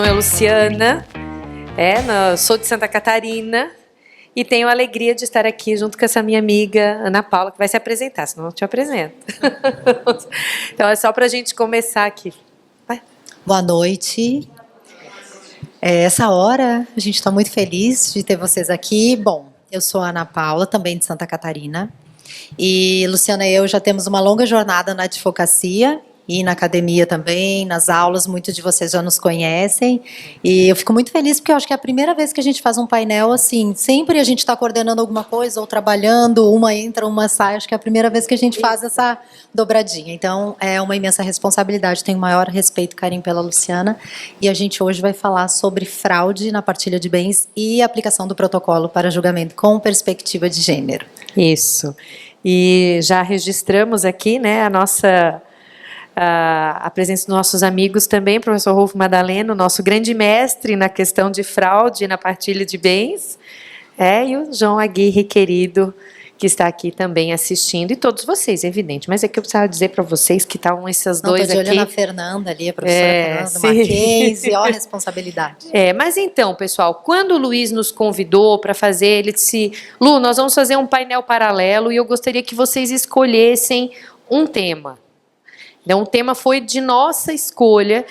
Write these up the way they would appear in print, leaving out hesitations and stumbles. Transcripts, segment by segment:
nome é Luciana, sou de Santa Catarina e tenho a alegria de estar aqui junto com essa minha amiga Ana Paula, que vai se apresentar, senão eu te apresento. Então é só para a gente começar aqui. Vai. Boa noite. Essa hora a gente está muito feliz de ter vocês aqui. Bom, eu sou a Ana Paula, também de Santa Catarina. E Luciana e eu já temos uma longa jornada na advocacia e na academia também, nas aulas, muitos de vocês já nos conhecem. E eu fico muito feliz porque eu acho que é a primeira vez que a gente faz um painel assim, sempre a gente está coordenando alguma coisa ou trabalhando, uma entra, uma sai, acho que é a primeira vez que a gente faz essa dobradinha. Então, é uma imensa responsabilidade, tenho o maior respeito e carinho pela Luciana. E a gente hoje vai falar sobre fraude na partilha de bens e aplicação do protocolo para julgamento com perspectiva de gênero. Isso. E já registramos aqui, a presença dos nossos amigos também, professor Rolfo Madaleno, nosso grande mestre na questão de fraude na partilha de bens, e o João Aguirre, querido, que está aqui também assistindo, e todos vocês, é evidente, mas é que eu precisava dizer para vocês que estavam esses dois aqui. Estou de olho na Fernanda ali, a professora Fernanda Mackenzie, ó a responsabilidade. Mas então, pessoal, quando o Luiz nos convidou para fazer, ele disse, Lu, nós vamos fazer um painel paralelo e eu gostaria que vocês escolhessem um tema. Então, o tema foi de nossa escolha.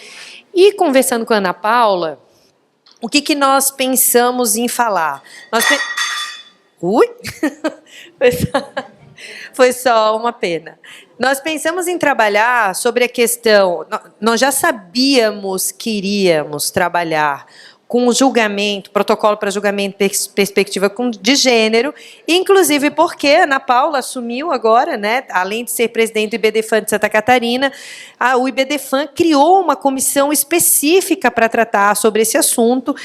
E conversando com a Ana Paula, o que nós pensamos em falar? Ui! Foi só uma pena. Nós pensamos em trabalhar sobre a questão... Nós já sabíamos que iríamos trabalhar com o julgamento, protocolo para julgamento perspectiva de gênero, inclusive porque a Ana Paula assumiu agora, além de ser presidente do IBDFAN de Santa Catarina, o IBDFAN criou uma comissão específica para tratar sobre esse assunto.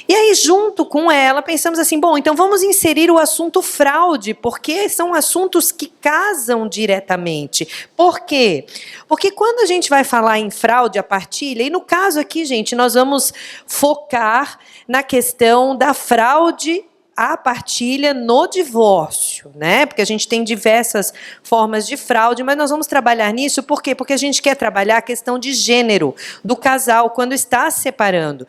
E aí, junto com ela, pensamos assim, bom, então vamos inserir o assunto fraude, porque são assuntos que casam diretamente. Por quê? Porque quando a gente vai falar em fraude, a partilha, e no caso aqui, gente, nós vamos focar na questão da fraude à partilha no divórcio, Porque a gente tem diversas formas de fraude, mas nós vamos trabalhar nisso, por quê? Porque a gente quer trabalhar a questão de gênero do casal quando está se separando.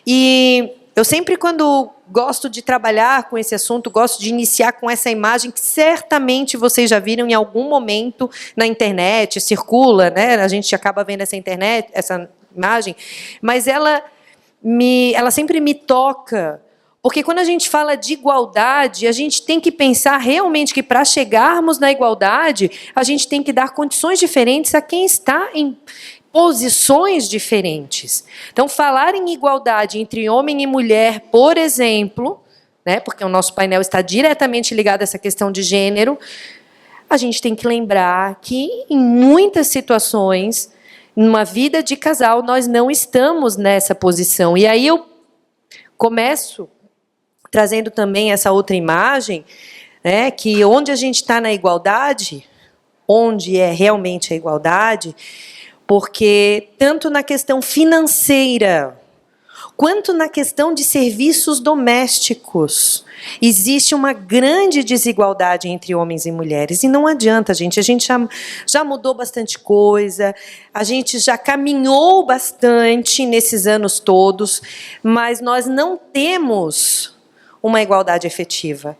E eu sempre, quando gosto de trabalhar com esse assunto, gosto de iniciar com essa imagem que certamente vocês já viram em algum momento na internet, circula, A gente acaba vendo essa imagem, mas ela sempre me toca, porque quando a gente fala de igualdade, a gente tem que pensar realmente que para chegarmos na igualdade, a gente tem que dar condições diferentes a quem está em posições diferentes. Então, falar em igualdade entre homem e mulher, por exemplo, porque o nosso painel está diretamente ligado a essa questão de gênero, a gente tem que lembrar que, em muitas situações, numa vida de casal, nós não estamos nessa posição. E aí eu começo trazendo também essa outra imagem, que onde a gente está na igualdade, onde é realmente a igualdade, porque tanto na questão financeira, quanto na questão de serviços domésticos, existe uma grande desigualdade entre homens e mulheres. E não adianta, gente. A gente já mudou bastante coisa, a gente já caminhou bastante nesses anos todos, mas nós não temos uma igualdade efetiva.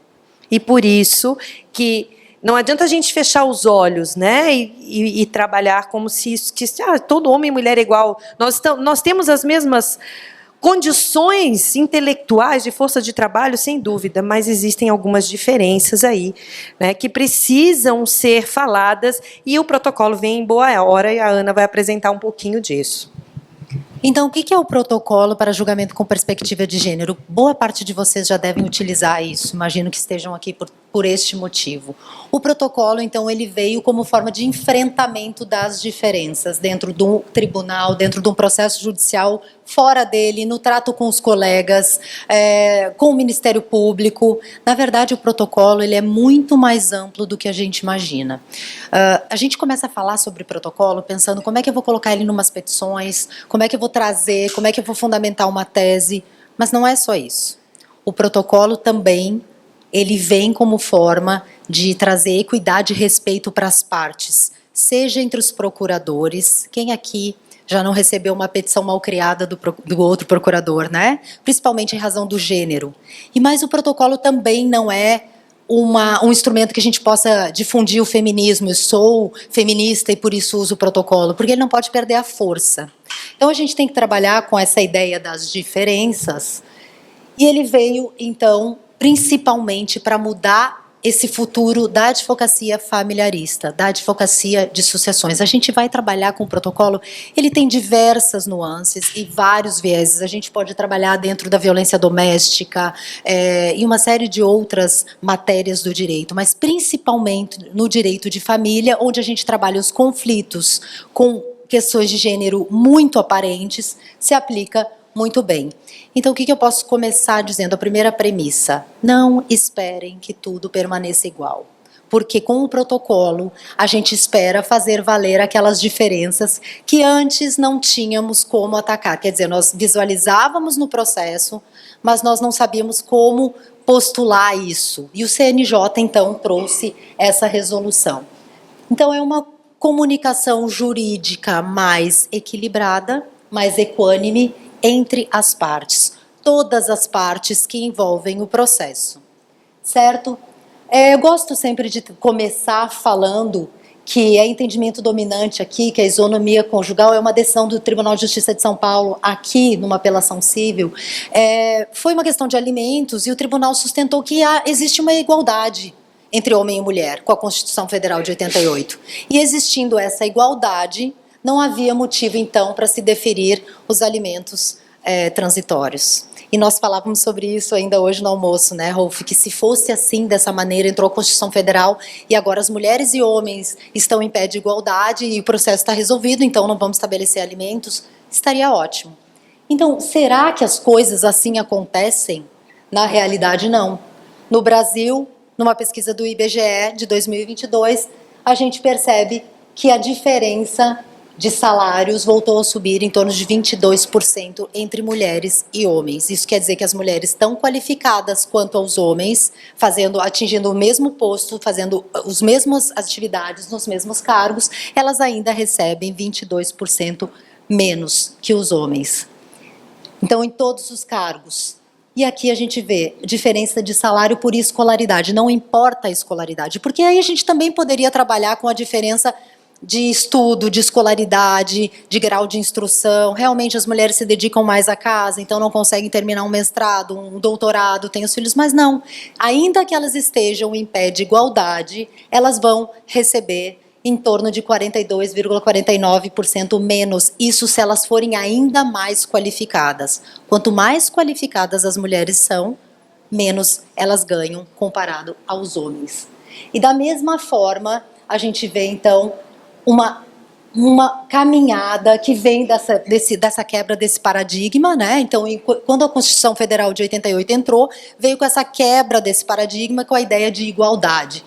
E por isso que não adianta a gente fechar os olhos, e trabalhar como se todo homem e mulher é igual. Nós temos as mesmas condições intelectuais de força de trabalho, sem dúvida, mas existem algumas diferenças aí, que precisam ser faladas, e o protocolo vem em boa hora, e a Ana vai apresentar um pouquinho disso. Então, o que é o protocolo para julgamento com perspectiva de gênero? Boa parte de vocês já devem utilizar isso, imagino que estejam aqui por este motivo. O protocolo, então, ele veio como forma de enfrentamento das diferenças dentro do tribunal, dentro de um processo judicial, fora dele, no trato com os colegas, com o Ministério Público. Na verdade, o protocolo ele é muito mais amplo do que a gente imagina. A gente começa a falar sobre protocolo pensando como é que eu vou colocar ele em umas petições, como é que eu vou trazer, como é que eu vou fundamentar uma tese, mas não é só isso. O protocolo também, ele vem como forma de trazer equidade e respeito para as partes, seja entre os procuradores, quem aqui já não recebeu uma petição malcriada do outro procurador, né? Principalmente em razão do gênero. Mas o protocolo também não é um instrumento que a gente possa difundir o feminismo. Eu sou feminista e por isso uso o protocolo, porque ele não pode perder a força. Então a gente tem que trabalhar com essa ideia das diferenças, e ele veio, então, principalmente para mudar esse futuro da advocacia familiarista, da advocacia de sucessões. A gente vai trabalhar com o protocolo, ele tem diversas nuances e vários vieses. A gente pode trabalhar dentro da violência doméstica e uma série de outras matérias do direito, mas principalmente no direito de família, onde a gente trabalha os conflitos com questões de gênero muito aparentes, se aplica muito bem. Então, o que eu posso começar dizendo? A primeira premissa: não esperem que tudo permaneça igual. Porque com o protocolo, a gente espera fazer valer aquelas diferenças que antes não tínhamos como atacar. Quer dizer, nós visualizávamos no processo, mas nós não sabíamos como postular isso. E o CNJ, então, trouxe essa resolução. Então, é uma comunicação jurídica mais equilibrada, mais equânime, entre as partes, todas as partes que envolvem o processo, certo? Eu gosto sempre de começar falando que é entendimento dominante aqui, que a isonomia conjugal é uma decisão do Tribunal de Justiça de São Paulo, aqui numa apelação civil, foi uma questão de alimentos e o tribunal sustentou que existe uma igualdade entre homem e mulher, com a Constituição Federal de 88. E existindo essa igualdade, não havia motivo, então, para se deferir os alimentos transitórios. E nós falávamos sobre isso ainda hoje no almoço, né, Rolf? Que se fosse assim, dessa maneira, entrou a Constituição Federal e agora as mulheres e homens estão em pé de igualdade e o processo está resolvido, então não vamos estabelecer alimentos, estaria ótimo. Então, será que as coisas assim acontecem? Na realidade, não. No Brasil, numa pesquisa do IBGE de 2022, a gente percebe que a diferença de salários voltou a subir em torno de 22% entre mulheres e homens. Isso quer dizer que as mulheres tão qualificadas quanto os homens, atingindo o mesmo posto, fazendo as mesmas atividades nos mesmos cargos, elas ainda recebem 22% menos que os homens. Então, em todos os cargos. E aqui a gente vê diferença de salário por escolaridade, não importa a escolaridade, porque aí a gente também poderia trabalhar com a diferença de estudo, de escolaridade, de grau de instrução. Realmente as mulheres se dedicam mais à casa, então não conseguem terminar um mestrado, um doutorado, têm os filhos, mas não. Ainda que elas estejam em pé de igualdade, elas vão receber em torno de 42,49% menos. Isso se elas forem ainda mais qualificadas. Quanto mais qualificadas as mulheres são, menos elas ganham comparado aos homens. E da mesma forma, a gente vê então uma caminhada que vem dessa quebra desse paradigma, né? Então, quando a Constituição Federal de 88 entrou, veio com essa quebra desse paradigma, com a ideia de igualdade.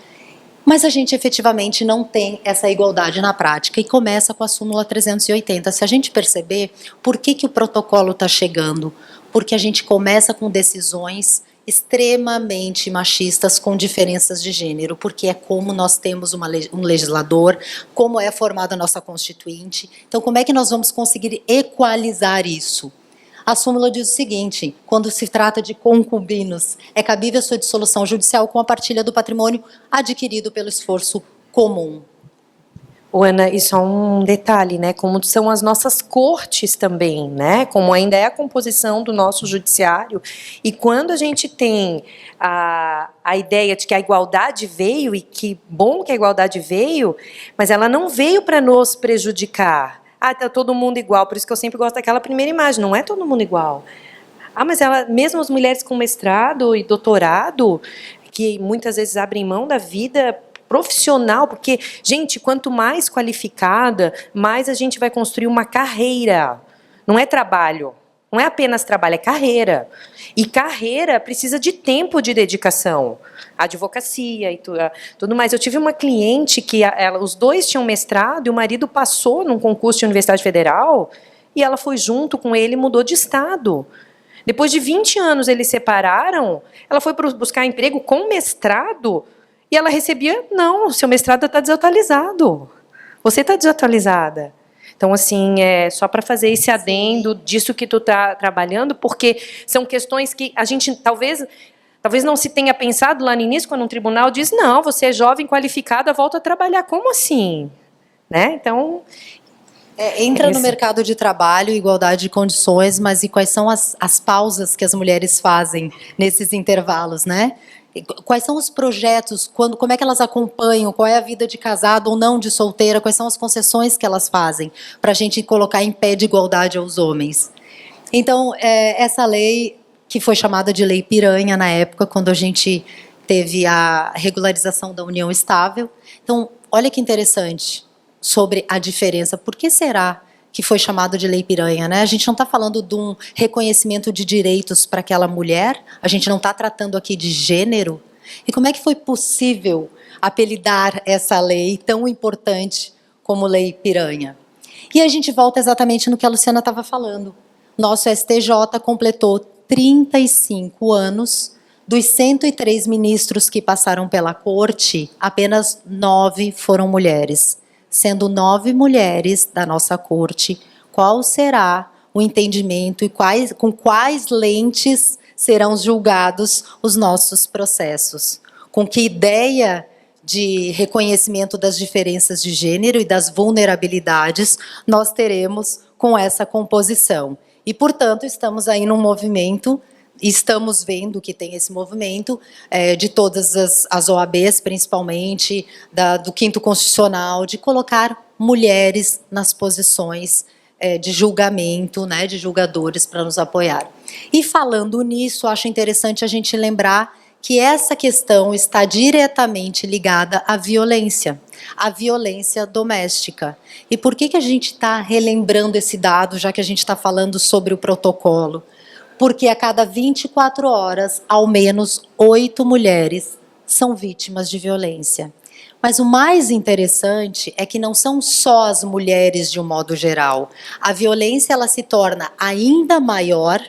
Mas a gente efetivamente não tem essa igualdade na prática e começa com a súmula 380. Se a gente perceber, por que o protocolo está chegando? Porque a gente começa com decisões extremamente machistas com diferenças de gênero, porque é como nós temos um legislador, como é formada a nossa constituinte. Então, como é que nós vamos conseguir equalizar isso? A súmula diz o seguinte: quando se trata de concubinos, é cabível a sua dissolução judicial com a partilha do patrimônio adquirido pelo esforço comum. Ana, e só um detalhe, né? Como são as nossas cortes também, né? Como ainda é a composição do nosso judiciário. E quando a gente tem a ideia de que a igualdade veio, e que bom que a igualdade veio, mas ela não veio para nos prejudicar. Tá todo mundo igual, por isso que eu sempre gosto daquela primeira imagem, não é todo mundo igual. Mas mesmo as mulheres com mestrado e doutorado, que muitas vezes abrem mão da vida profissional, porque, gente, quanto mais qualificada, mais a gente vai construir uma carreira. Não é trabalho, não é apenas trabalho, é carreira. E carreira precisa de tempo de dedicação. A advocacia e tudo mais. Eu tive uma cliente que os dois tinham mestrado e o marido passou num concurso de Universidade Federal e ela foi junto com ele e mudou de estado. Depois de 20 anos eles separaram, ela foi buscar emprego com mestrado e ela recebia, não, seu mestrado está desatualizado. Você está desatualizada. Então, assim, só para fazer esse adendo disso que tu está trabalhando, porque são questões que a gente talvez não se tenha pensado lá no início, quando um tribunal diz, não, você é jovem, qualificada, volta a trabalhar. Como assim? Né? Então... Entra no mercado de trabalho, igualdade de condições, mas e quais são as pausas que as mulheres fazem nesses intervalos, né? Quais são os projetos, como é que elas acompanham, qual é a vida de casado ou não, de solteira, quais são as concessões que elas fazem para a gente colocar em pé de igualdade aos homens. Então, essa lei, que foi chamada de Lei Piranha na época, quando a gente teve a regularização da união estável. Então, olha que interessante sobre a diferença. Por que será que foi chamado de Lei Piranha, né? A gente não está falando de um reconhecimento de direitos para aquela mulher, a gente não está tratando aqui de gênero. E como é que foi possível apelidar essa lei tão importante como Lei Piranha? E a gente volta exatamente no que a Luciana estava falando. Nosso STJ completou 35 anos. Dos 103 ministros que passaram pela corte, apenas 9 foram mulheres. Sendo 9 mulheres da nossa corte, qual será o entendimento e com quais lentes serão julgados os nossos processos? Com que ideia de reconhecimento das diferenças de gênero e das vulnerabilidades nós teremos com essa composição? E, portanto, estamos aí num movimento. Estamos vendo que tem esse movimento de todas as OABs, principalmente do 5º Constitucional, de colocar mulheres nas posições de julgamento, né, de julgadores para nos apoiar. E falando nisso, acho interessante a gente lembrar que essa questão está diretamente ligada à violência doméstica. E por que a gente está relembrando esse dado, já que a gente está falando sobre o protocolo? Porque a cada 24 horas, ao menos 8 mulheres são vítimas de violência. Mas o mais interessante é que não são só as mulheres de um modo geral. A violência ela se torna ainda maior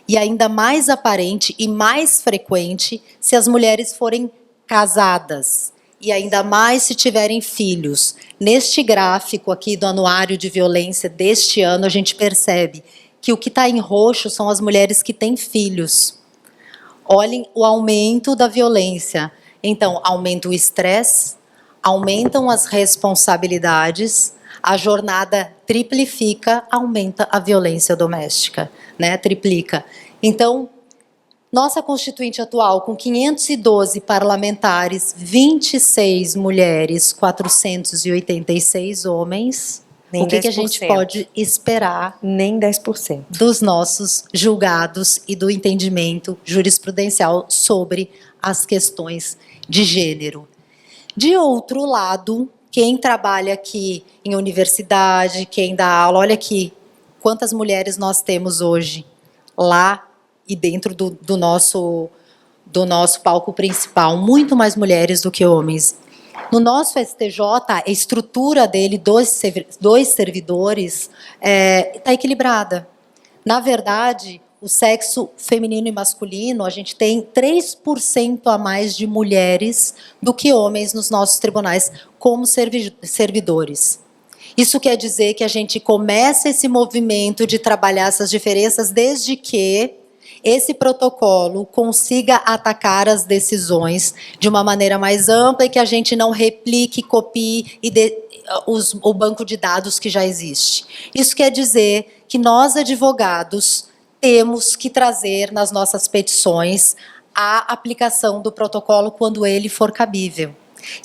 e ainda mais aparente e mais frequente se as mulheres forem casadas. E ainda mais se tiverem filhos. Neste gráfico aqui do Anuário de Violência deste ano, a gente percebe que o que está em roxo são as mulheres que têm filhos. Olhem o aumento da violência. Então, aumenta o estresse, aumentam as responsabilidades, a jornada triplifica, aumenta a violência doméstica, né? Triplica. Então, nossa Constituinte atual, com 512 parlamentares, 26 mulheres, 486 homens... Nem o que a gente pode esperar nem 10% dos nossos julgados e do entendimento jurisprudencial sobre as questões de gênero. De outro lado, quem trabalha aqui em universidade, quem dá aula, olha aqui, quantas mulheres nós temos hoje lá e dentro do nosso palco principal, muito mais mulheres do que homens. No nosso STJ, a estrutura dele, dos servidores, está equilibrada. Na verdade, o sexo feminino e masculino, a gente tem 3% a mais de mulheres do que homens nos nossos tribunais como servidores. Isso quer dizer que a gente começa esse movimento de trabalhar essas diferenças desde que esse protocolo consiga atacar as decisões de uma maneira mais ampla e que a gente não replique, copie o banco de dados que já existe. Isso quer dizer que nós, advogados, temos que trazer nas nossas petições a aplicação do protocolo quando ele for cabível.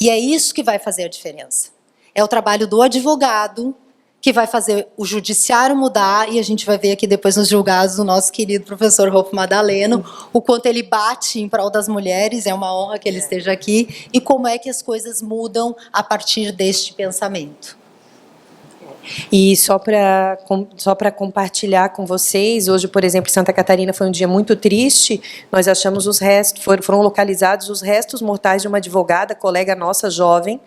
E é isso que vai fazer a diferença. É o trabalho do advogado que vai fazer o judiciário mudar, e a gente vai ver aqui depois nos julgados do nosso querido professor Rolfo Madaleno, o quanto ele bate em prol das mulheres, é uma honra que ele esteja aqui, e como é que as coisas mudam a partir deste pensamento. E só para compartilhar com vocês, hoje, por exemplo, em Santa Catarina foi um dia muito triste, nós achamos os restos, foram localizados os restos mortais de uma advogada, colega nossa, jovem,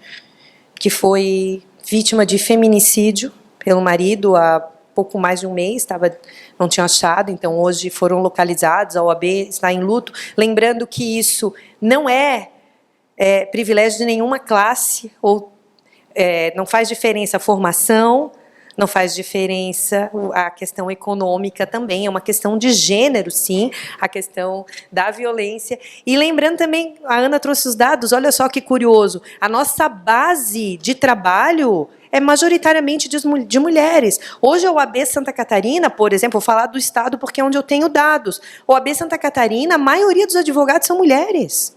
que foi vítima de feminicídio pelo marido há pouco mais de um mês, não tinha achado, então hoje foram localizados, a OAB está em luto. Lembrando que isso não é privilégio de nenhuma classe, ou não faz diferença a formação, não faz diferença a questão econômica também, é uma questão de gênero, sim, a questão da violência. E lembrando também, a Ana trouxe os dados, olha só que curioso, a nossa base de trabalho é majoritariamente de mulheres. Hoje a OAB Santa Catarina, por exemplo, vou falar do estado porque é onde eu tenho dados, a OAB Santa Catarina, a maioria dos advogados são mulheres.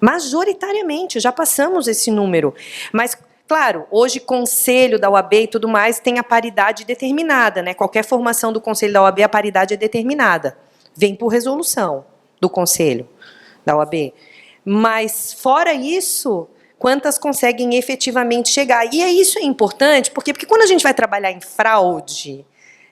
Majoritariamente, já passamos esse número. Mas, claro, hoje conselho da OAB e tudo mais tem a paridade determinada, né? Qualquer formação do conselho da OAB, a paridade é determinada. Vem por resolução do conselho da OAB. Mas, fora isso, quantas conseguem efetivamente chegar? E isso é importante, porque quando a gente vai trabalhar em fraude,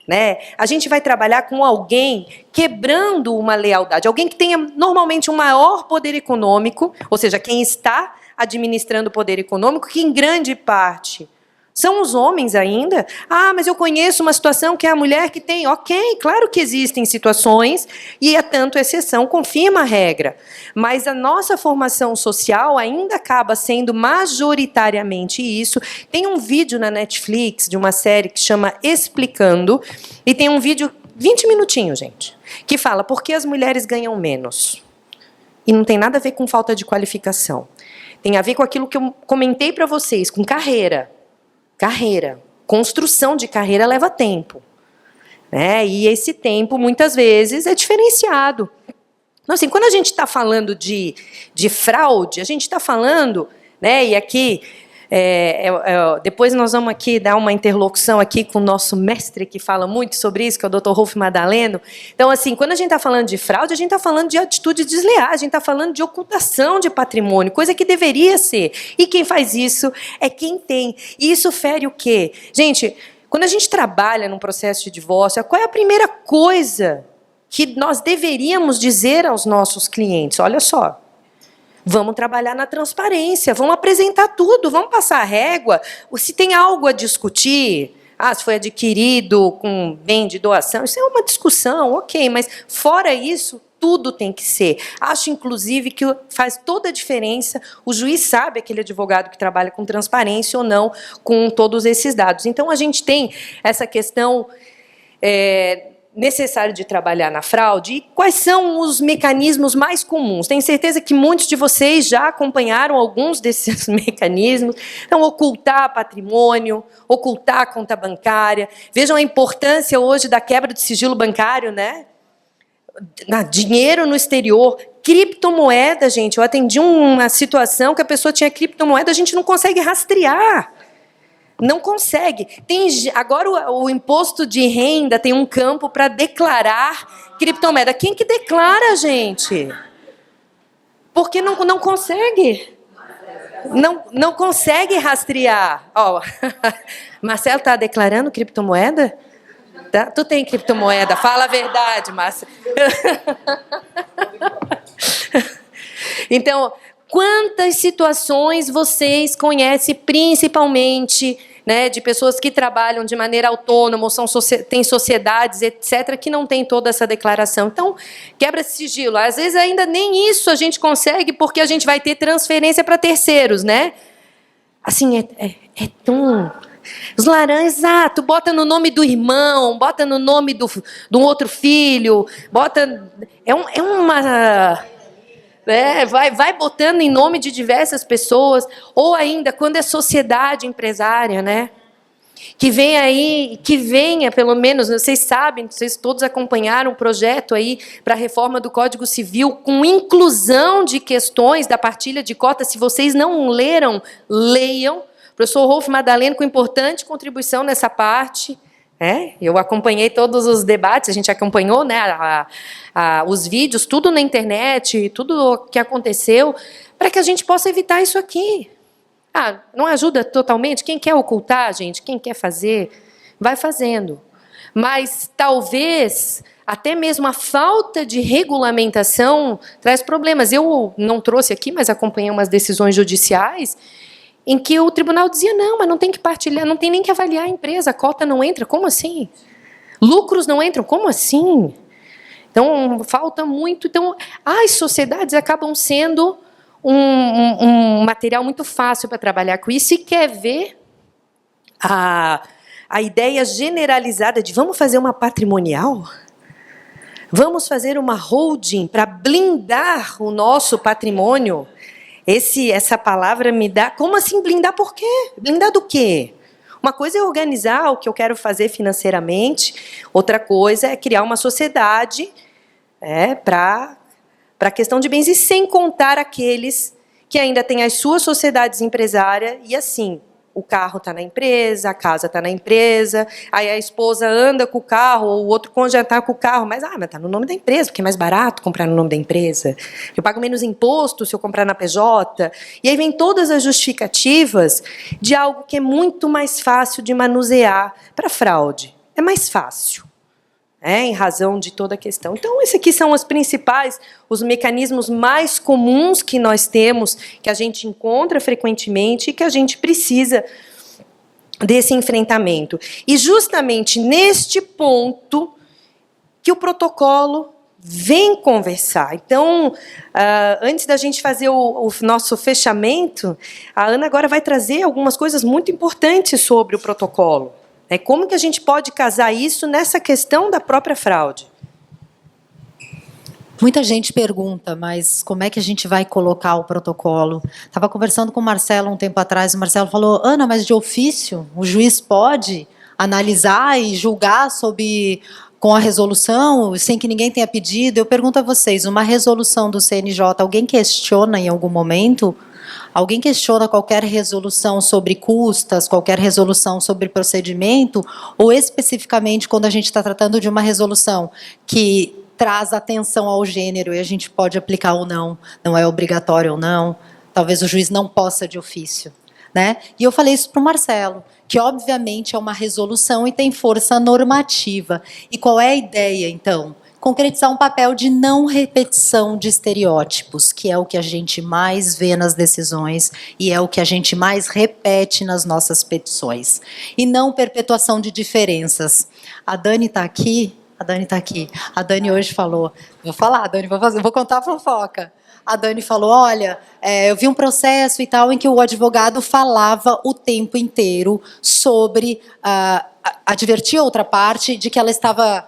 né, a gente vai trabalhar com alguém quebrando uma lealdade, alguém que tenha normalmente um maior poder econômico, ou seja, quem está administrando o poder econômico, que em grande parte são os homens ainda. Ah, mas eu conheço uma situação que é a mulher que tem. Ok, claro que existem situações, e é tanto exceção, confirma a regra. Mas a nossa formação social ainda acaba sendo majoritariamente isso. Tem um vídeo na Netflix de uma série que chama Explicando, e tem um vídeo, 20 minutinhos, gente, que fala por que as mulheres ganham menos. E não tem nada a ver com falta de qualificação. Tem a ver com aquilo que eu comentei para vocês, com carreira. Carreira. Construção de carreira leva tempo, né? E esse tempo, muitas vezes, é diferenciado. Então, assim, quando a gente está falando de fraude, a gente está falando, né? E aqui, depois nós vamos aqui dar uma interlocução aqui com o nosso mestre que fala muito sobre isso, que é o Dr. Rolf Madaleno. Então, assim, quando a gente está falando de fraude, a gente está falando de atitude desleal, a gente está falando de ocultação de patrimônio, coisa que deveria ser. E quem faz isso é quem tem. E isso fere o quê? Gente, quando a gente trabalha num processo de divórcio, qual é a primeira coisa que nós deveríamos dizer aos nossos clientes? Olha só. Vamos trabalhar na transparência, vamos apresentar tudo, vamos passar a régua. Se tem algo a discutir, se foi adquirido com bem de doação, isso é uma discussão, ok, mas fora isso, tudo tem que ser. Acho, inclusive, que faz toda a diferença, o juiz sabe, aquele advogado que trabalha com transparência ou não, com todos esses dados. Então, a gente tem essa questão necessário de trabalhar na fraude. E quais são os mecanismos mais comuns? Tenho certeza que muitos de vocês já acompanharam alguns desses mecanismos. Então, ocultar patrimônio, ocultar a conta bancária. Vejam a importância hoje da quebra do sigilo bancário, né? Dinheiro no exterior, criptomoeda, gente. Eu atendi uma situação que a pessoa tinha criptomoeda, a gente não consegue rastrear. Não consegue. Agora o imposto de renda tem um campo para declarar criptomoeda. Quem que declara, gente? Porque não consegue. Não consegue rastrear. Ó, Marcelo está declarando criptomoeda? Tá? Tu tem criptomoeda? Fala a verdade, Marcelo. Então, quantas situações vocês conhecem, principalmente, né, de pessoas que trabalham de maneira autônoma, ou têm sociedades, etc., que não tem toda essa declaração? Então, quebra esse sigilo. Às vezes, ainda nem isso a gente consegue, porque a gente vai ter transferência para terceiros, né? Assim, é tão... Os laranjas, exato, bota no nome do irmão, bota no nome do outro filho, bota... É uma... vai botando em nome de diversas pessoas, ou ainda quando é sociedade empresária, né? Que venha, pelo menos, vocês sabem, vocês todos acompanharam o projeto aí para a reforma do Código Civil, com inclusão de questões da partilha de cotas. Se vocês não leram, leiam. O professor Rolf Madaleno, com importante contribuição nessa parte. Eu acompanhei todos os debates, a gente acompanhou, né, os vídeos, tudo na internet, tudo o que aconteceu, para que a gente possa evitar isso aqui. Não ajuda totalmente? Quem quer ocultar, gente, quem quer fazer, vai fazendo. Mas talvez até mesmo a falta de regulamentação traz problemas. Eu não trouxe aqui, mas acompanhei umas decisões judiciais em que o tribunal dizia, não, mas não tem que partilhar, não tem nem que avaliar a empresa, a cota não entra, como assim? Lucros não entram, como assim? Então, falta muito. Então, as sociedades acabam sendo um material muito fácil para trabalhar com isso, e quer ver a ideia generalizada de vamos fazer uma patrimonial? Vamos fazer uma holding para blindar o nosso patrimônio? Essa palavra me dá... Como assim blindar? Por quê? Blindar do quê? Uma coisa é organizar o que eu quero fazer financeiramente, outra coisa é criar uma sociedade para a questão de bens, e sem contar aqueles que ainda têm as suas sociedades empresárias, e assim, o carro está na empresa, a casa está na empresa, aí a esposa anda com o carro, ou o outro cônjuge está com o carro, mas está no nome da empresa, porque é mais barato comprar no nome da empresa. Eu pago menos imposto se eu comprar na PJ. E aí vem todas as justificativas de algo que é muito mais fácil de manusear para fraude. É mais fácil. Em razão de toda a questão. Então, esses aqui são os mecanismos mais comuns que nós temos, que a gente encontra frequentemente e que a gente precisa desse enfrentamento. E justamente neste ponto que o protocolo vem conversar. Então, antes da gente fazer o nosso fechamento, a Ana agora vai trazer algumas coisas muito importantes sobre o protocolo. Como que a gente pode casar isso nessa questão da própria fraude? Muita gente pergunta, mas como é que a gente vai colocar o protocolo? Estava conversando com o Marcelo um tempo atrás, o Marcelo falou, Ana, mas de ofício, o juiz pode analisar e julgar com a resolução, sem que ninguém tenha pedido? Eu pergunto a vocês, uma resolução do CNJ, alguém questiona em algum momento? Alguém questiona qualquer resolução sobre custas, qualquer resolução sobre procedimento, ou especificamente quando a gente está tratando de uma resolução que traz atenção ao gênero e a gente pode aplicar ou não, não é obrigatório ou não, talvez o juiz não possa de ofício, né? E eu falei isso para o Marcelo, que obviamente é uma resolução e tem força normativa. E qual é a ideia, então? Concretizar um papel de não repetição de estereótipos, que é o que a gente mais vê nas decisões e é o que a gente mais repete nas nossas petições. E não perpetuação de diferenças. A Dani está aqui. A Dani hoje falou, vou falar, Dani, vou contar a fofoca. A Dani falou, olha, eu vi um processo e tal em que o advogado falava o tempo inteiro sobre advertir a outra parte de que ela estava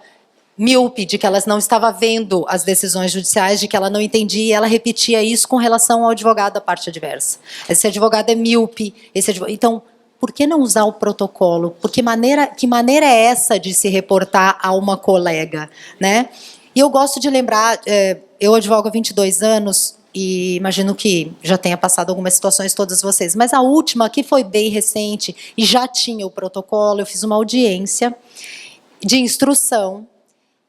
míope, de que ela não estava vendo as decisões judiciais, de que ela não entendia, e ela repetia isso com relação ao advogado da parte adversa. Esse advogado é míope, então, por que não usar o protocolo? Que maneira é essa de se reportar a uma colega, né? E eu gosto de lembrar, eu advogo há 22 anos, e imagino que já tenha passado algumas situações todas vocês, mas a última, que foi bem recente, e já tinha o protocolo, eu fiz uma audiência de instrução,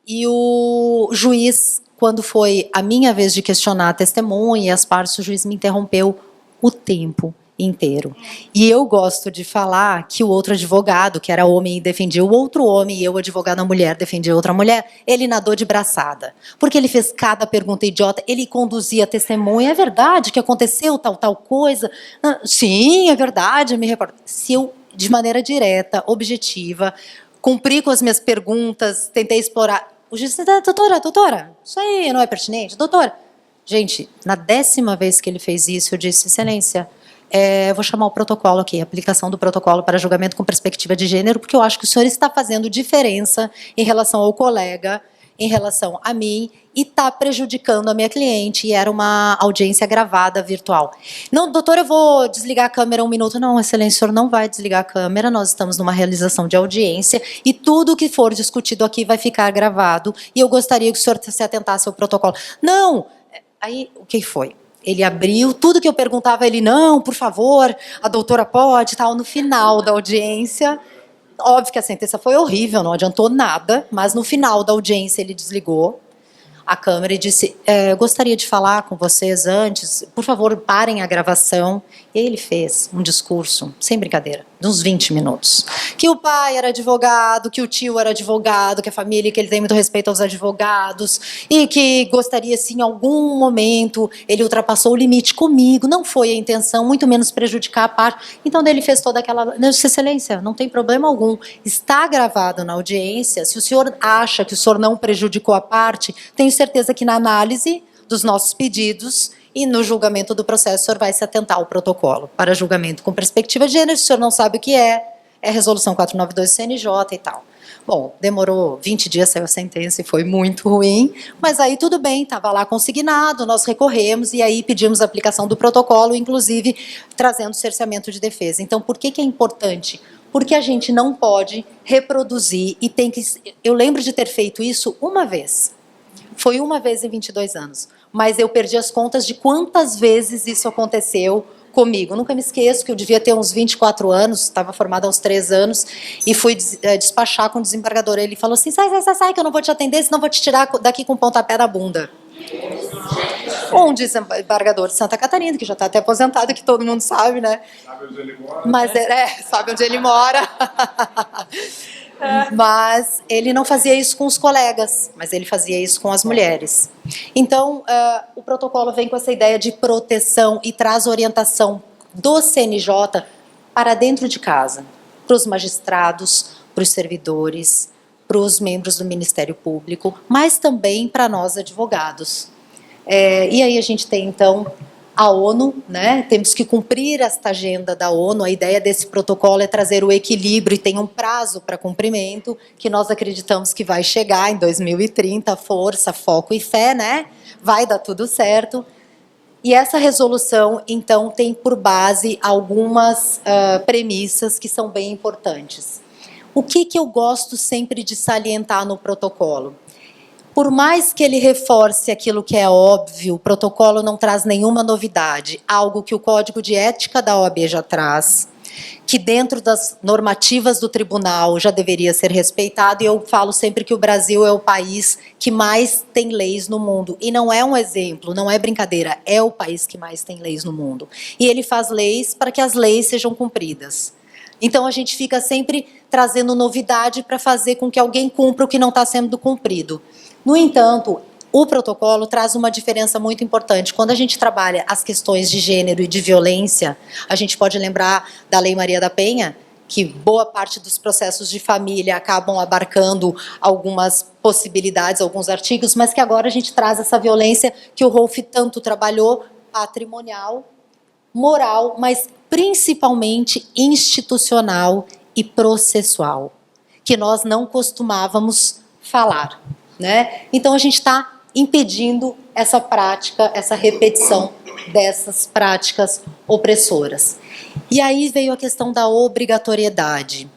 e o juiz, quando foi a minha vez de questionar a testemunha e as partes, o juiz me interrompeu o tempo inteiro. E eu gosto de falar que o outro advogado, que era homem e defendia o outro homem, e eu, advogada mulher, defendia outra mulher, ele nadou de braçada. Porque ele fez cada pergunta idiota, ele conduzia a testemunha, é verdade que aconteceu tal coisa? Sim, é verdade, eu me recordo. Se eu, de maneira direta, objetiva, cumpri com as minhas perguntas, tentei explorar. O juiz disse, doutora, isso aí não é pertinente? Doutora. Gente, na 10ª vez que ele fez isso, eu disse, excelência, eu vou chamar o protocolo aqui, aplicação do protocolo para julgamento com perspectiva de gênero, porque eu acho que o senhor está fazendo diferença em relação ao colega, em relação a mim, e está prejudicando a minha cliente, e era uma audiência gravada virtual. Não, doutor, eu vou desligar a câmera um minuto. Não, excelência, o senhor não vai desligar a câmera, nós estamos numa realização de audiência, e tudo que for discutido aqui vai ficar gravado, e eu gostaria que o senhor se atentasse ao protocolo. Não! Aí, o que foi? Ele abriu, tudo que eu perguntava, ele, não, por favor, a doutora pode, tal. No final da audiência, óbvio que a sentença foi horrível, não adiantou nada, mas no final da audiência ele desligou a câmera e disse, gostaria de falar com vocês antes, por favor, parem a gravação. E ele fez um discurso, sem brincadeira, de uns 20 minutos. Que o pai era advogado, que o tio era advogado, que a família, que ele tem muito respeito aos advogados, e que gostaria, sim, em algum momento, ele ultrapassou o limite comigo, não foi a intenção, muito menos prejudicar a parte. Então, ele fez toda aquela... Excelência, não tem problema algum, está gravado na audiência, se o senhor acha que o senhor não prejudicou a parte, tenho certeza que na análise dos nossos pedidos e no julgamento do processo, o senhor vai se atentar ao protocolo para julgamento com perspectiva de gênero. Se o senhor não sabe o que é é a resolução 492 do CNJ e tal. Bom, demorou 20 dias, saiu a sentença e foi muito ruim, mas aí tudo bem, estava lá consignado, nós recorremos e aí pedimos a aplicação do protocolo, inclusive trazendo cerceamento de defesa. Então, por que é importante? Porque a gente não pode reproduzir e tem que... Eu lembro de ter feito isso uma vez. Foi uma vez em 22 anos, mas eu perdi as contas de quantas vezes isso aconteceu comigo. Nunca me esqueço que eu devia ter uns 24 anos, estava formada há uns 3 anos, e fui despachar com o desembargador. Ele falou assim, sai, que eu não vou te atender, senão vou te tirar daqui com um pontapé na bunda. Um desembargador de Santa Catarina, que já está até aposentado, que todo mundo sabe, né? Sabe onde ele mora? Mas sabe onde ele mora. Mas ele não fazia isso com os colegas, mas ele fazia isso com as mulheres. Então, o protocolo vem com essa ideia de proteção e traz orientação do CNJ para dentro de casa, para os magistrados, para os servidores, para os membros do Ministério Público, mas também para nós advogados. E aí a gente tem, então, a ONU, né? Temos que cumprir esta agenda da ONU. A ideia desse protocolo é trazer o equilíbrio e tem um prazo para cumprimento, que nós acreditamos que vai chegar em 2030, força, foco e fé, né? Vai dar tudo certo. E essa resolução, então, tem por base algumas premissas que são bem importantes. O que eu gosto sempre de salientar no protocolo? Por mais que ele reforce aquilo que é óbvio, o protocolo não traz nenhuma novidade, algo que o Código de Ética da OAB já traz, que dentro das normativas do tribunal já deveria ser respeitado, e eu falo sempre que o Brasil é o país que mais tem leis no mundo, e não é um exemplo, não é brincadeira, é o país que mais tem leis no mundo. E ele faz leis para que as leis sejam cumpridas. Então, a gente fica sempre trazendo novidade para fazer com que alguém cumpra o que não está sendo cumprido. No entanto, o protocolo traz uma diferença muito importante. Quando a gente trabalha as questões de gênero e de violência, a gente pode lembrar da Lei Maria da Penha, que boa parte dos processos de família acabam abarcando algumas possibilidades, alguns artigos, mas que agora a gente traz essa violência que o Rolf tanto trabalhou, patrimonial, moral, mas principalmente institucional e processual, que nós não costumávamos falar, né? Então a gente está impedindo essa prática, essa repetição dessas práticas opressoras. E aí veio a questão da obrigatoriedade.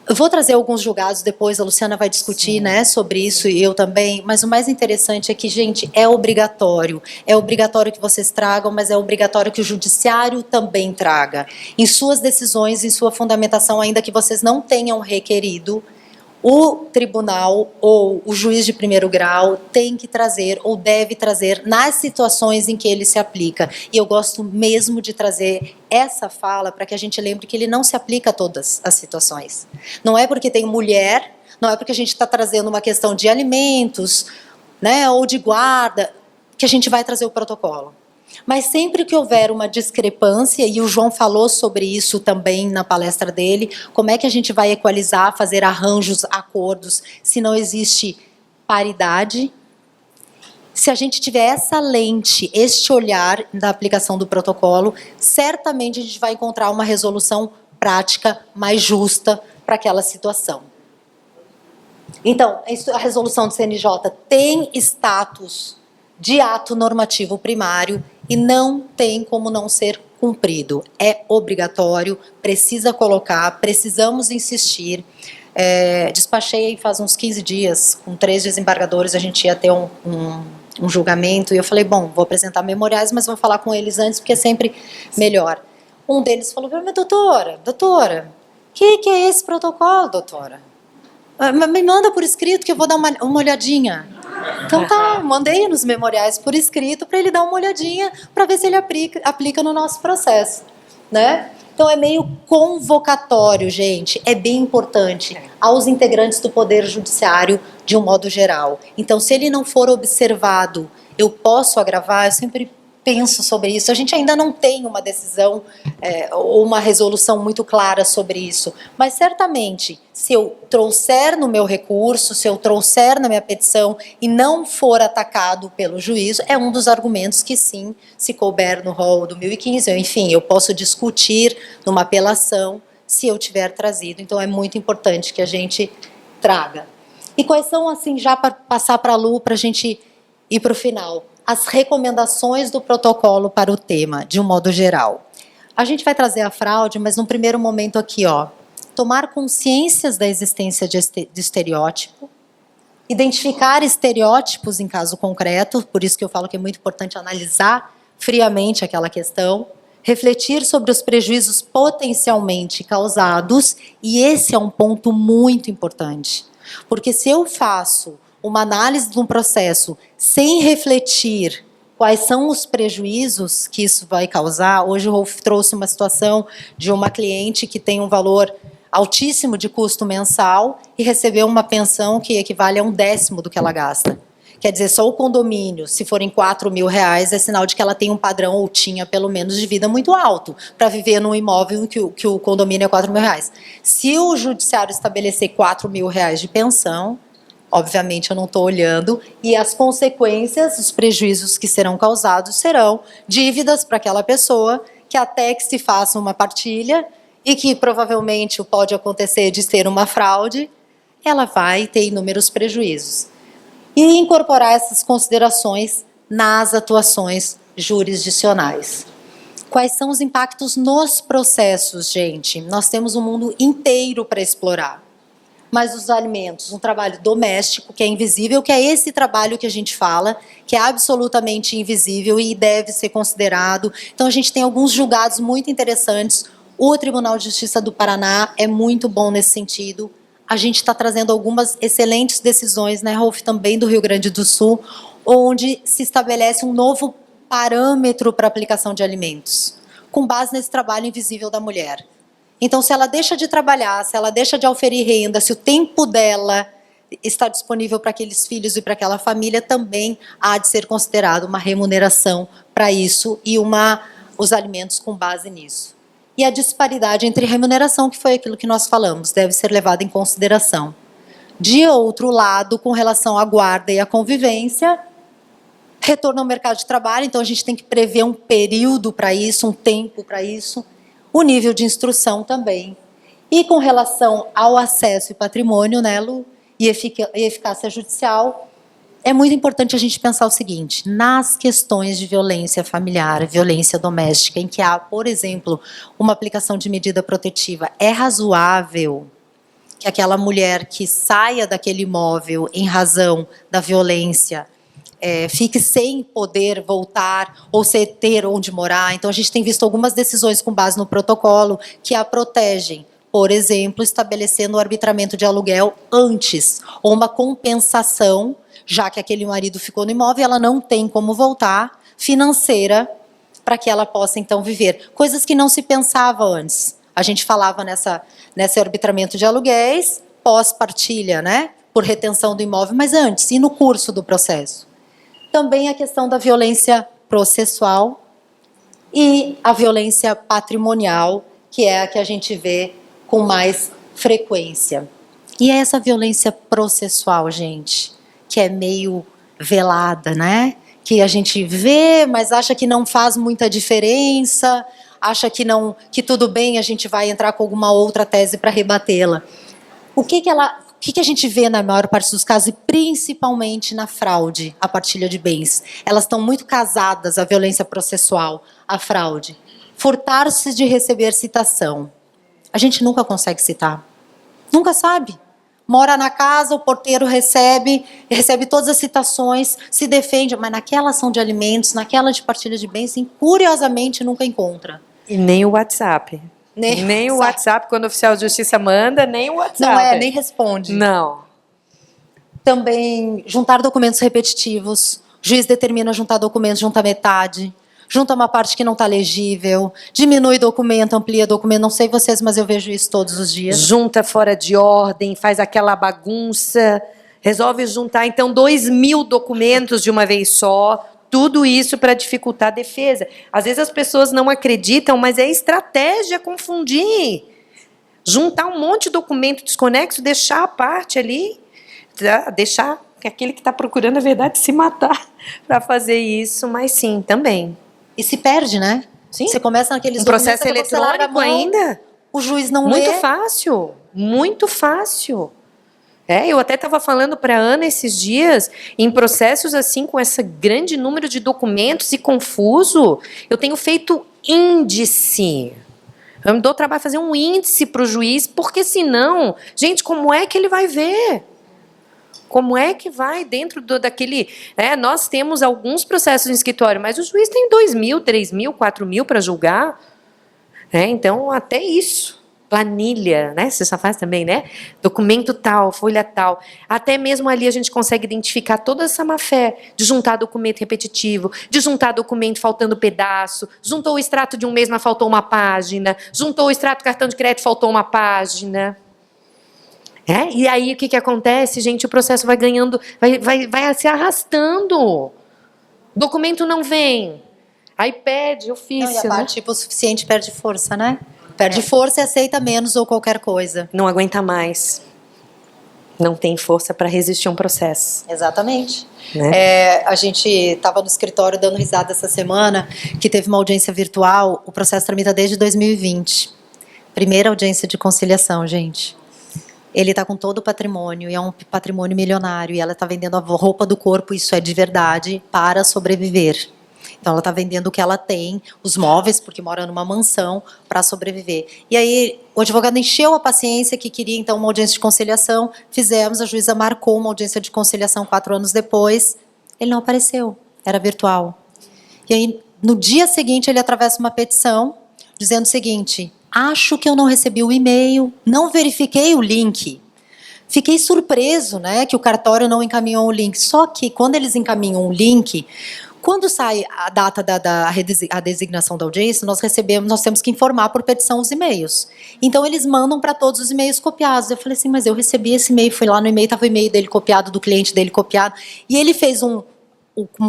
Eu vou trazer alguns julgados depois, a Luciana vai discutir, né, sobre isso e eu também, mas o mais interessante é que, gente, é obrigatório que vocês tragam, mas é obrigatório que o judiciário também traga. Em suas decisões, em sua fundamentação, ainda que vocês não tenham requerido, o tribunal ou o juiz de primeiro grau tem que trazer ou deve trazer nas situações em que ele se aplica. E eu gosto mesmo de trazer essa fala para que a gente lembre que ele não se aplica a todas as situações. Não é porque tem mulher, não é porque a gente está trazendo uma questão de alimentos, né, ou de guarda, que a gente vai trazer o protocolo. Mas sempre que houver uma discrepância, e o João falou sobre isso também na palestra dele, como é que a gente vai equalizar, fazer arranjos, acordos, se não existe paridade? Se a gente tiver essa lente, este olhar da aplicação do protocolo, certamente a gente vai encontrar uma resolução prática mais justa para aquela situação. Então, a resolução do CNJ tem status de ato normativo primário e não tem como não ser cumprido. É obrigatório, precisa colocar, precisamos insistir. Despachei faz uns 15 dias, com 3 desembargadores, a gente ia ter um julgamento, e eu falei, bom, vou apresentar memoriais, mas vou falar com eles antes, porque é sempre melhor. Um deles falou, mas doutora, o que é esse protocolo, doutora? Me manda por escrito que eu vou dar uma olhadinha. Então tá, mandei nos memoriais por escrito para ele dar uma olhadinha para ver se ele aplica no nosso processo, né? Então é meio convocatório, gente, é bem importante aos integrantes do Poder Judiciário de um modo geral. Então, se ele não for observado, eu posso agravar, eu sempre penso sobre isso. A gente ainda não tem uma decisão ou uma resolução muito clara sobre isso, mas certamente, se eu trouxer no meu recurso, se eu trouxer na minha petição e não for atacado pelo juízo, é um dos argumentos que sim, se couber no rol do 1015, enfim, eu posso discutir numa apelação se eu tiver trazido. Então, é muito importante que a gente traga. E quais são, assim, já para passar para a Lu, para a gente ir para o final, as recomendações do protocolo para o tema, de um modo geral? A gente vai trazer a fraude, mas num primeiro momento aqui, ó, tomar consciências da existência de estereótipo, identificar estereótipos em caso concreto, por isso que eu falo que é muito importante analisar friamente aquela questão, refletir sobre os prejuízos potencialmente causados, e esse é um ponto muito importante, porque se eu faço uma análise de um processo sem refletir quais são os prejuízos que isso vai causar. Hoje o Rolf trouxe uma situação de uma cliente que tem um valor altíssimo de custo mensal e recebeu uma pensão que equivale a 1/10 do que ela gasta. Quer dizer, só o condomínio, se forem R$ 4.000, é sinal de que ela tem um padrão, ou tinha pelo menos, de vida muito alto, para viver num imóvel que o condomínio é R$ 4.000. Se o judiciário estabelecer R$ 4.000 de pensão, obviamente eu não estou olhando, e as consequências, os prejuízos que serão causados serão dívidas para aquela pessoa, que até que se faça uma partilha, e que provavelmente pode acontecer de ser uma fraude, ela vai ter inúmeros prejuízos. E incorporar essas considerações nas atuações jurisdicionais. Quais são os impactos nos processos, gente? Nós temos um mundo inteiro para explorar. Mas os alimentos, um trabalho doméstico, que é invisível, que é esse trabalho que a gente fala, que é absolutamente invisível e deve ser considerado. Então, a gente tem alguns julgados muito interessantes. O Tribunal de Justiça do Paraná é muito bom nesse sentido. A gente está trazendo algumas excelentes decisões, né, Rolf, também do Rio Grande do Sul, onde se estabelece um novo parâmetro para aplicação de alimentos, com base nesse trabalho invisível da mulher. Então, se ela deixa de trabalhar, se ela deixa de oferir renda, se o tempo dela está disponível para aqueles filhos e para aquela família, também há de ser considerado uma remuneração para isso e os alimentos com base nisso. E a disparidade entre remuneração, que foi aquilo que nós falamos, deve ser levada em consideração. De outro lado, com relação à guarda e à convivência, retorno ao mercado de trabalho, então a gente tem que prever um período para isso, um tempo para isso, o nível de instrução também. E com relação ao acesso e patrimônio, né, Lu, e eficácia judicial, é muito importante a gente pensar o seguinte: nas questões de violência familiar, violência doméstica, em que há, por exemplo, uma aplicação de medida protetiva, é razoável que aquela mulher que saia daquele imóvel em razão da violência fique sem poder voltar ou sem ter onde morar. Então, a gente tem visto algumas decisões com base no protocolo que a protegem. Por exemplo, estabelecendo o arbitramento de aluguel antes, ou uma compensação, já que aquele marido ficou no imóvel e ela não tem como voltar, financeira, para que ela possa, então, viver. Coisas que não se pensava antes. A gente falava nesse arbitramento de aluguéis, pós-partilha, né, por retenção do imóvel, mas antes, e no curso do processo. Também a questão da violência processual e a violência patrimonial, que é a que a gente vê com mais frequência. E é essa violência processual, gente, que é meio velada, né? Que a gente vê, mas acha que não faz muita diferença, acha que tudo bem, a gente vai entrar com alguma outra tese para rebatê-la. O que a gente vê na maior parte dos casos, e principalmente na fraude, a partilha de bens? Elas estão muito casadas, a violência processual, a fraude. Furtar-se de receber citação. A gente nunca consegue citar. Nunca sabe. Mora na casa, o porteiro recebe todas as citações, se defende, mas naquela ação de alimentos, naquela de partilha de bens, curiosamente nunca encontra. E nem o WhatsApp. Nem o WhatsApp, quando o oficial de justiça manda, nem o WhatsApp. Não nem responde. Não. Também juntar documentos repetitivos. O juiz determina juntar documentos, junta metade. Junta uma parte que não está legível. Diminui documento, amplia documento. Não sei vocês, mas eu vejo isso todos os dias. Junta fora de ordem, faz aquela bagunça. Resolve juntar, então, 2.000 documentos de uma vez só. Tudo isso para dificultar a defesa. Às vezes as pessoas não acreditam, mas é estratégia confundir. Juntar um monte de documento desconexo, deixar a parte ali, deixar aquele que está procurando a verdade se matar para fazer isso, mas sim, também. E se perde, né? Sim. Você começa naqueles processo eletrônico ainda? o juiz não Muito lê. fácil, muito fácil. Eu até estava falando para a Ana esses dias, em processos assim, com esse grande número de documentos e confuso, eu tenho feito índice. Eu me dou o trabalho de fazer um índice para o juiz, porque senão, gente, como é que ele vai ver? Como é que vai dentro daquele... nós temos alguns processos em escritório, mas o juiz tem 2.000, 3.000, 4.000 para julgar. Então, até isso. Planilha, né? Você só faz também, né? Documento tal, folha tal. Até mesmo ali a gente consegue identificar toda essa má-fé de juntar documento repetitivo, de juntar documento faltando pedaço, juntou o extrato de um mês, mas faltou uma página, juntou o extrato do cartão de crédito, faltou uma página. E aí o que acontece, gente? O processo vai ganhando, vai se arrastando. Documento não vem. Aí pede ofício. Não, e a parte hipossuficiente perde força, né? Perde força e aceita menos ou qualquer coisa. Não aguenta mais. Não tem força para resistir a um processo. Exatamente. Né? A gente estava no escritório dando risada essa semana, que teve uma audiência virtual, o processo tramita desde 2020. Primeira audiência de conciliação, gente. Ele está com todo o patrimônio, e é um patrimônio milionário, e ela está vendendo a roupa do corpo, isso é de verdade, para sobreviver. Então, ela está vendendo o que ela tem, os móveis, porque mora numa mansão, para sobreviver. E aí, o advogado encheu a paciência, que queria, então, uma audiência de conciliação. Fizemos, a juíza marcou uma audiência de conciliação 4 anos depois. Ele não apareceu, era virtual. E aí, no dia seguinte, ele atravessa uma petição, dizendo o seguinte: acho que eu não recebi o e-mail, não verifiquei o link. Fiquei surpreso, né, que o cartório não encaminhou o link. Só que, quando eles encaminham o link... Quando sai a data a designação da audiência, nós temos que informar por petição os e-mails. Então, eles mandam para todos os e-mails copiados. Eu falei assim, mas eu recebi esse e-mail, fui lá no e-mail, estava o e-mail dele copiado, do cliente dele copiado. E ele fez um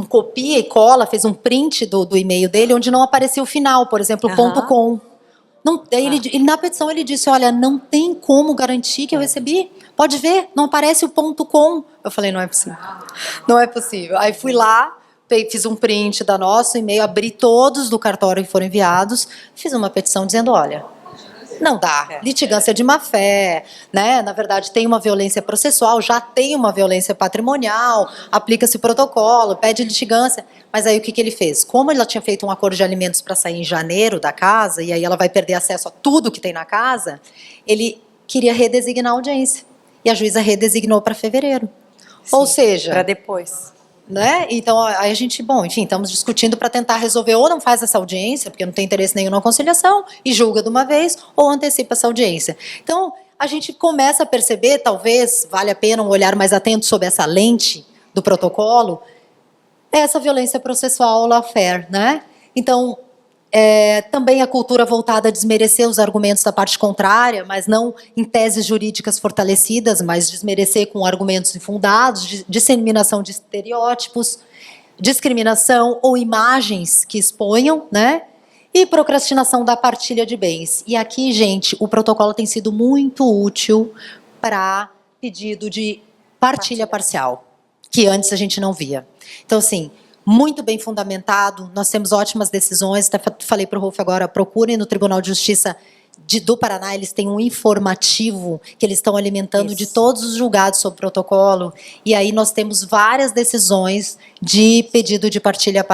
copia e cola, fez um print do e-mail dele, onde não aparecia o final, por exemplo, o .com. Não, ele, na petição ele disse, olha, não tem como garantir que eu recebi. Pode ver, não aparece o .com. Eu falei, não é possível. Não é possível. Aí fui lá, fiz um print da nosso e-mail, abri todos do cartório que foram enviados, fiz uma petição dizendo, olha, não dá, litigância de má-fé, né? Na verdade tem uma violência processual, já tem uma violência patrimonial, aplica-se o protocolo, pede litigância, mas aí o que ele fez? Como ela tinha feito um acordo de alimentos para sair em janeiro da casa, e aí ela vai perder acesso a tudo que tem na casa, ele queria redesignar a audiência, e a juíza redesignou para fevereiro. Sim, ou seja... para depois. Né? Então, aí a gente, enfim, estamos discutindo para tentar resolver, ou não faz essa audiência, porque não tem interesse nenhum na conciliação, e julga de uma vez, ou antecipa essa audiência. Então, a gente começa a perceber, talvez, vale a pena um olhar mais atento sobre essa lente do protocolo, essa violência processual lawfare, né? Então, também a cultura voltada a desmerecer os argumentos da parte contrária, mas não em teses jurídicas fortalecidas, mas desmerecer com argumentos infundados, disseminação de estereótipos, discriminação ou imagens que exponham, né? E procrastinação da partilha de bens. E aqui, gente, o protocolo tem sido muito útil para pedido de partilha parcial, que antes a gente não via. Então, assim, muito bem fundamentado, nós temos ótimas decisões, até falei para o Rolf agora, procurem no Tribunal de Justiça do Paraná, eles têm um informativo que eles estão alimentando de todos os julgados sobre o protocolo, e aí nós temos várias decisões de pedido de partilha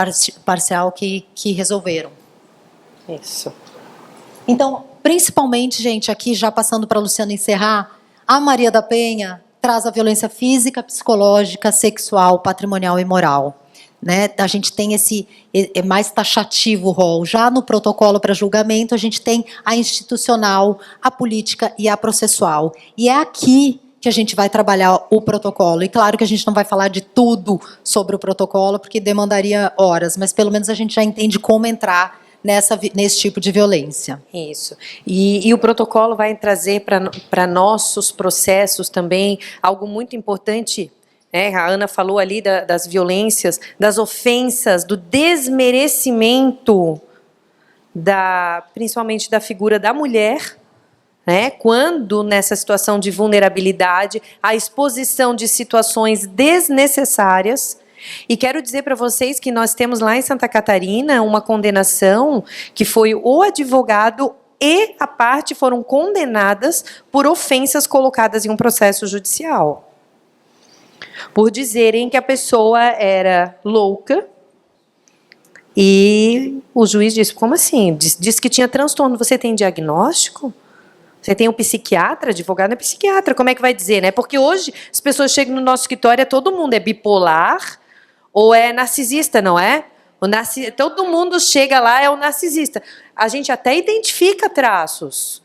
parcial que resolveram. Isso. Então, principalmente, gente, aqui já passando para a Luciana encerrar, a Maria da Penha traz a violência física, psicológica, sexual, patrimonial e moral. Né? A gente tem esse mais taxativo rol. Já no protocolo para julgamento, a gente tem a institucional, a política e a processual. E é aqui que a gente vai trabalhar o protocolo. E claro que a gente não vai falar de tudo sobre o protocolo, porque demandaria horas, mas pelo menos a gente já entende como entrar nesse tipo de violência. Isso. E o protocolo vai trazer para nossos processos também algo muito importante. A Ana falou ali das violências, das ofensas, do desmerecimento, principalmente da figura da mulher, quando nessa situação de vulnerabilidade, a exposição de situações desnecessárias. E quero dizer para vocês que nós temos lá em Santa Catarina uma condenação que foi o advogado e a parte foram condenadas por ofensas colocadas em um processo judicial. Por dizerem que a pessoa era louca e o juiz disse, como assim? Disse que tinha transtorno. Você tem diagnóstico? Você tem um psiquiatra? Advogado é psiquiatra. Como é que vai dizer, né? Porque hoje as pessoas chegam no nosso escritório, todo mundo é bipolar ou é narcisista, não é? Todo mundo chega lá, é o narcisista. A gente até identifica traços,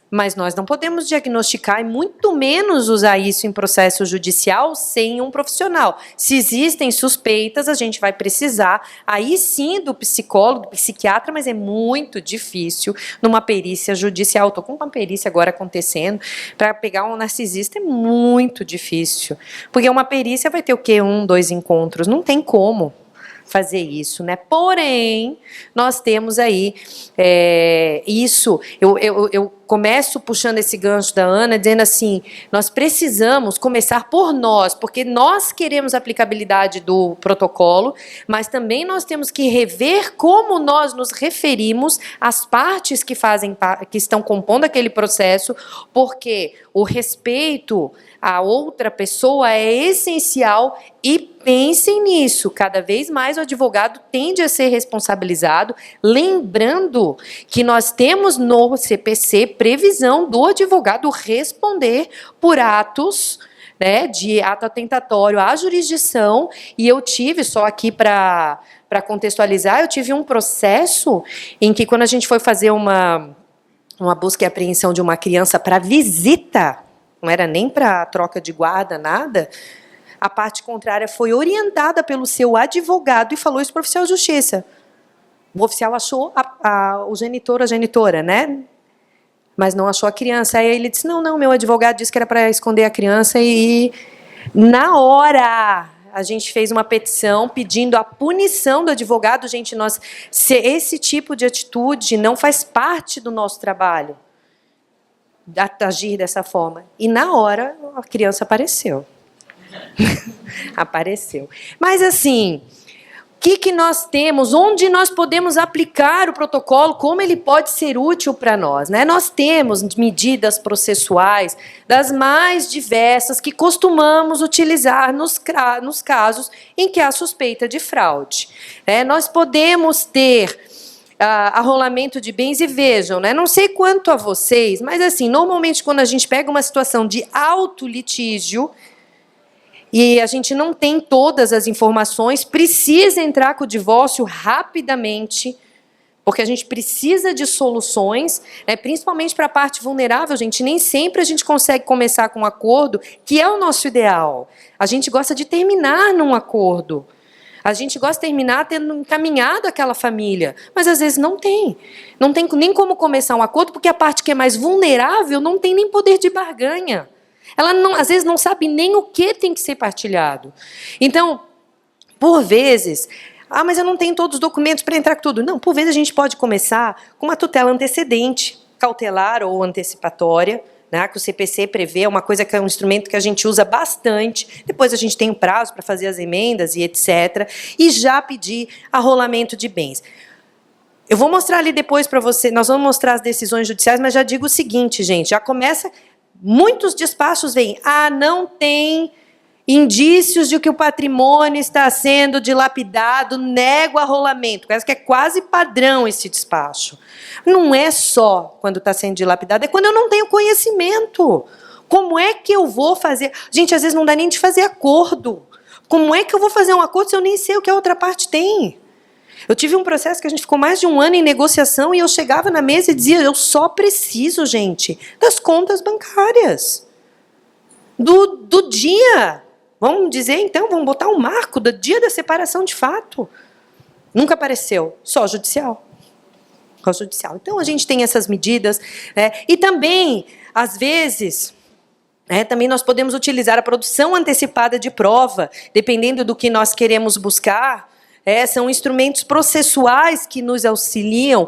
mas nós não podemos diagnosticar e muito menos usar isso em processo judicial sem um profissional. Se existem suspeitas, a gente vai precisar, aí sim, do psicólogo, do psiquiatra, mas é muito difícil numa perícia judicial. Estou com uma perícia agora acontecendo, para pegar um narcisista é muito difícil, porque uma perícia vai ter o quê? 1, 2 encontros, não tem como fazer isso, né? Porém, nós temos aí isso. Eu começo puxando esse gancho da Ana, dizendo assim: nós precisamos começar por nós, porque nós queremos a aplicabilidade do protocolo, mas também nós temos que rever como nós nos referimos às partes que estão compondo aquele processo, porque o respeito à outra pessoa é essencial. E pensem nisso, cada vez mais o advogado tende a ser responsabilizado, lembrando que nós temos no CPC previsão do advogado responder por atos, né, de ato atentatório à jurisdição, e eu tive, só aqui para contextualizar, eu tive um processo em que quando a gente foi fazer uma busca e apreensão de uma criança para visita, não era nem para troca de guarda, nada, a parte contrária foi orientada pelo seu advogado e falou isso para o oficial de justiça. O oficial achou o genitor, a genitora, né? Mas não achou a criança. Aí ele disse, não, meu advogado disse que era para esconder a criança e na hora a gente fez uma petição pedindo a punição do advogado. Gente, esse tipo de atitude não faz parte do nosso trabalho, agir dessa forma. E na hora a criança apareceu. Apareceu. Mas assim, o que nós temos, onde nós podemos aplicar o protocolo, como ele pode ser útil para nós, né? Nós temos medidas processuais das mais diversas que costumamos utilizar nos casos em que há suspeita de fraude, né? Nós podemos ter arrolamento de bens e vejam, né? Não sei quanto a vocês, mas assim, normalmente quando a gente pega uma situação de alto litígio, e a gente não tem todas as informações, precisa entrar com o divórcio rapidamente, porque a gente precisa de soluções, né, principalmente para a parte vulnerável, gente. Nem sempre a gente consegue começar com um acordo, que é o nosso ideal. A gente gosta de terminar num acordo. A gente gosta de terminar tendo encaminhado aquela família, mas às vezes não tem. Não tem nem como começar um acordo, porque a parte que é mais vulnerável não tem nem poder de barganha. Ela, às vezes, não sabe nem o que tem que ser partilhado. Então, por vezes, mas eu não tenho todos os documentos para entrar com tudo. Não, por vezes a gente pode começar com uma tutela antecedente, cautelar ou antecipatória, né, que o CPC prevê, é uma coisa que é um instrumento que a gente usa bastante. Depois a gente tem um prazo para fazer as emendas e etc. E já pedir arrolamento de bens. Eu vou mostrar ali depois para você, nós vamos mostrar as decisões judiciais, mas já digo o seguinte, gente, já começa... Muitos despachos vêm, não tem indícios de que o patrimônio está sendo dilapidado, nego arrolamento. Parece que é quase padrão esse despacho. Não é só quando está sendo dilapidado, é quando eu não tenho conhecimento. Como é que eu vou fazer? Gente, às vezes não dá nem de fazer acordo. Como é que eu vou fazer um acordo se eu nem sei o que a outra parte tem? Eu tive um processo que a gente ficou mais de 1 ano em negociação e eu chegava na mesa e dizia, eu só preciso, gente, das contas bancárias. Do dia. Vamos dizer, então, vamos botar um marco do dia da separação de fato. Nunca apareceu, só judicial. Só judicial. Então, a gente tem essas medidas, né? E também, às vezes... também nós podemos utilizar a produção antecipada de prova, dependendo do que nós queremos buscar. São instrumentos processuais que nos auxiliam.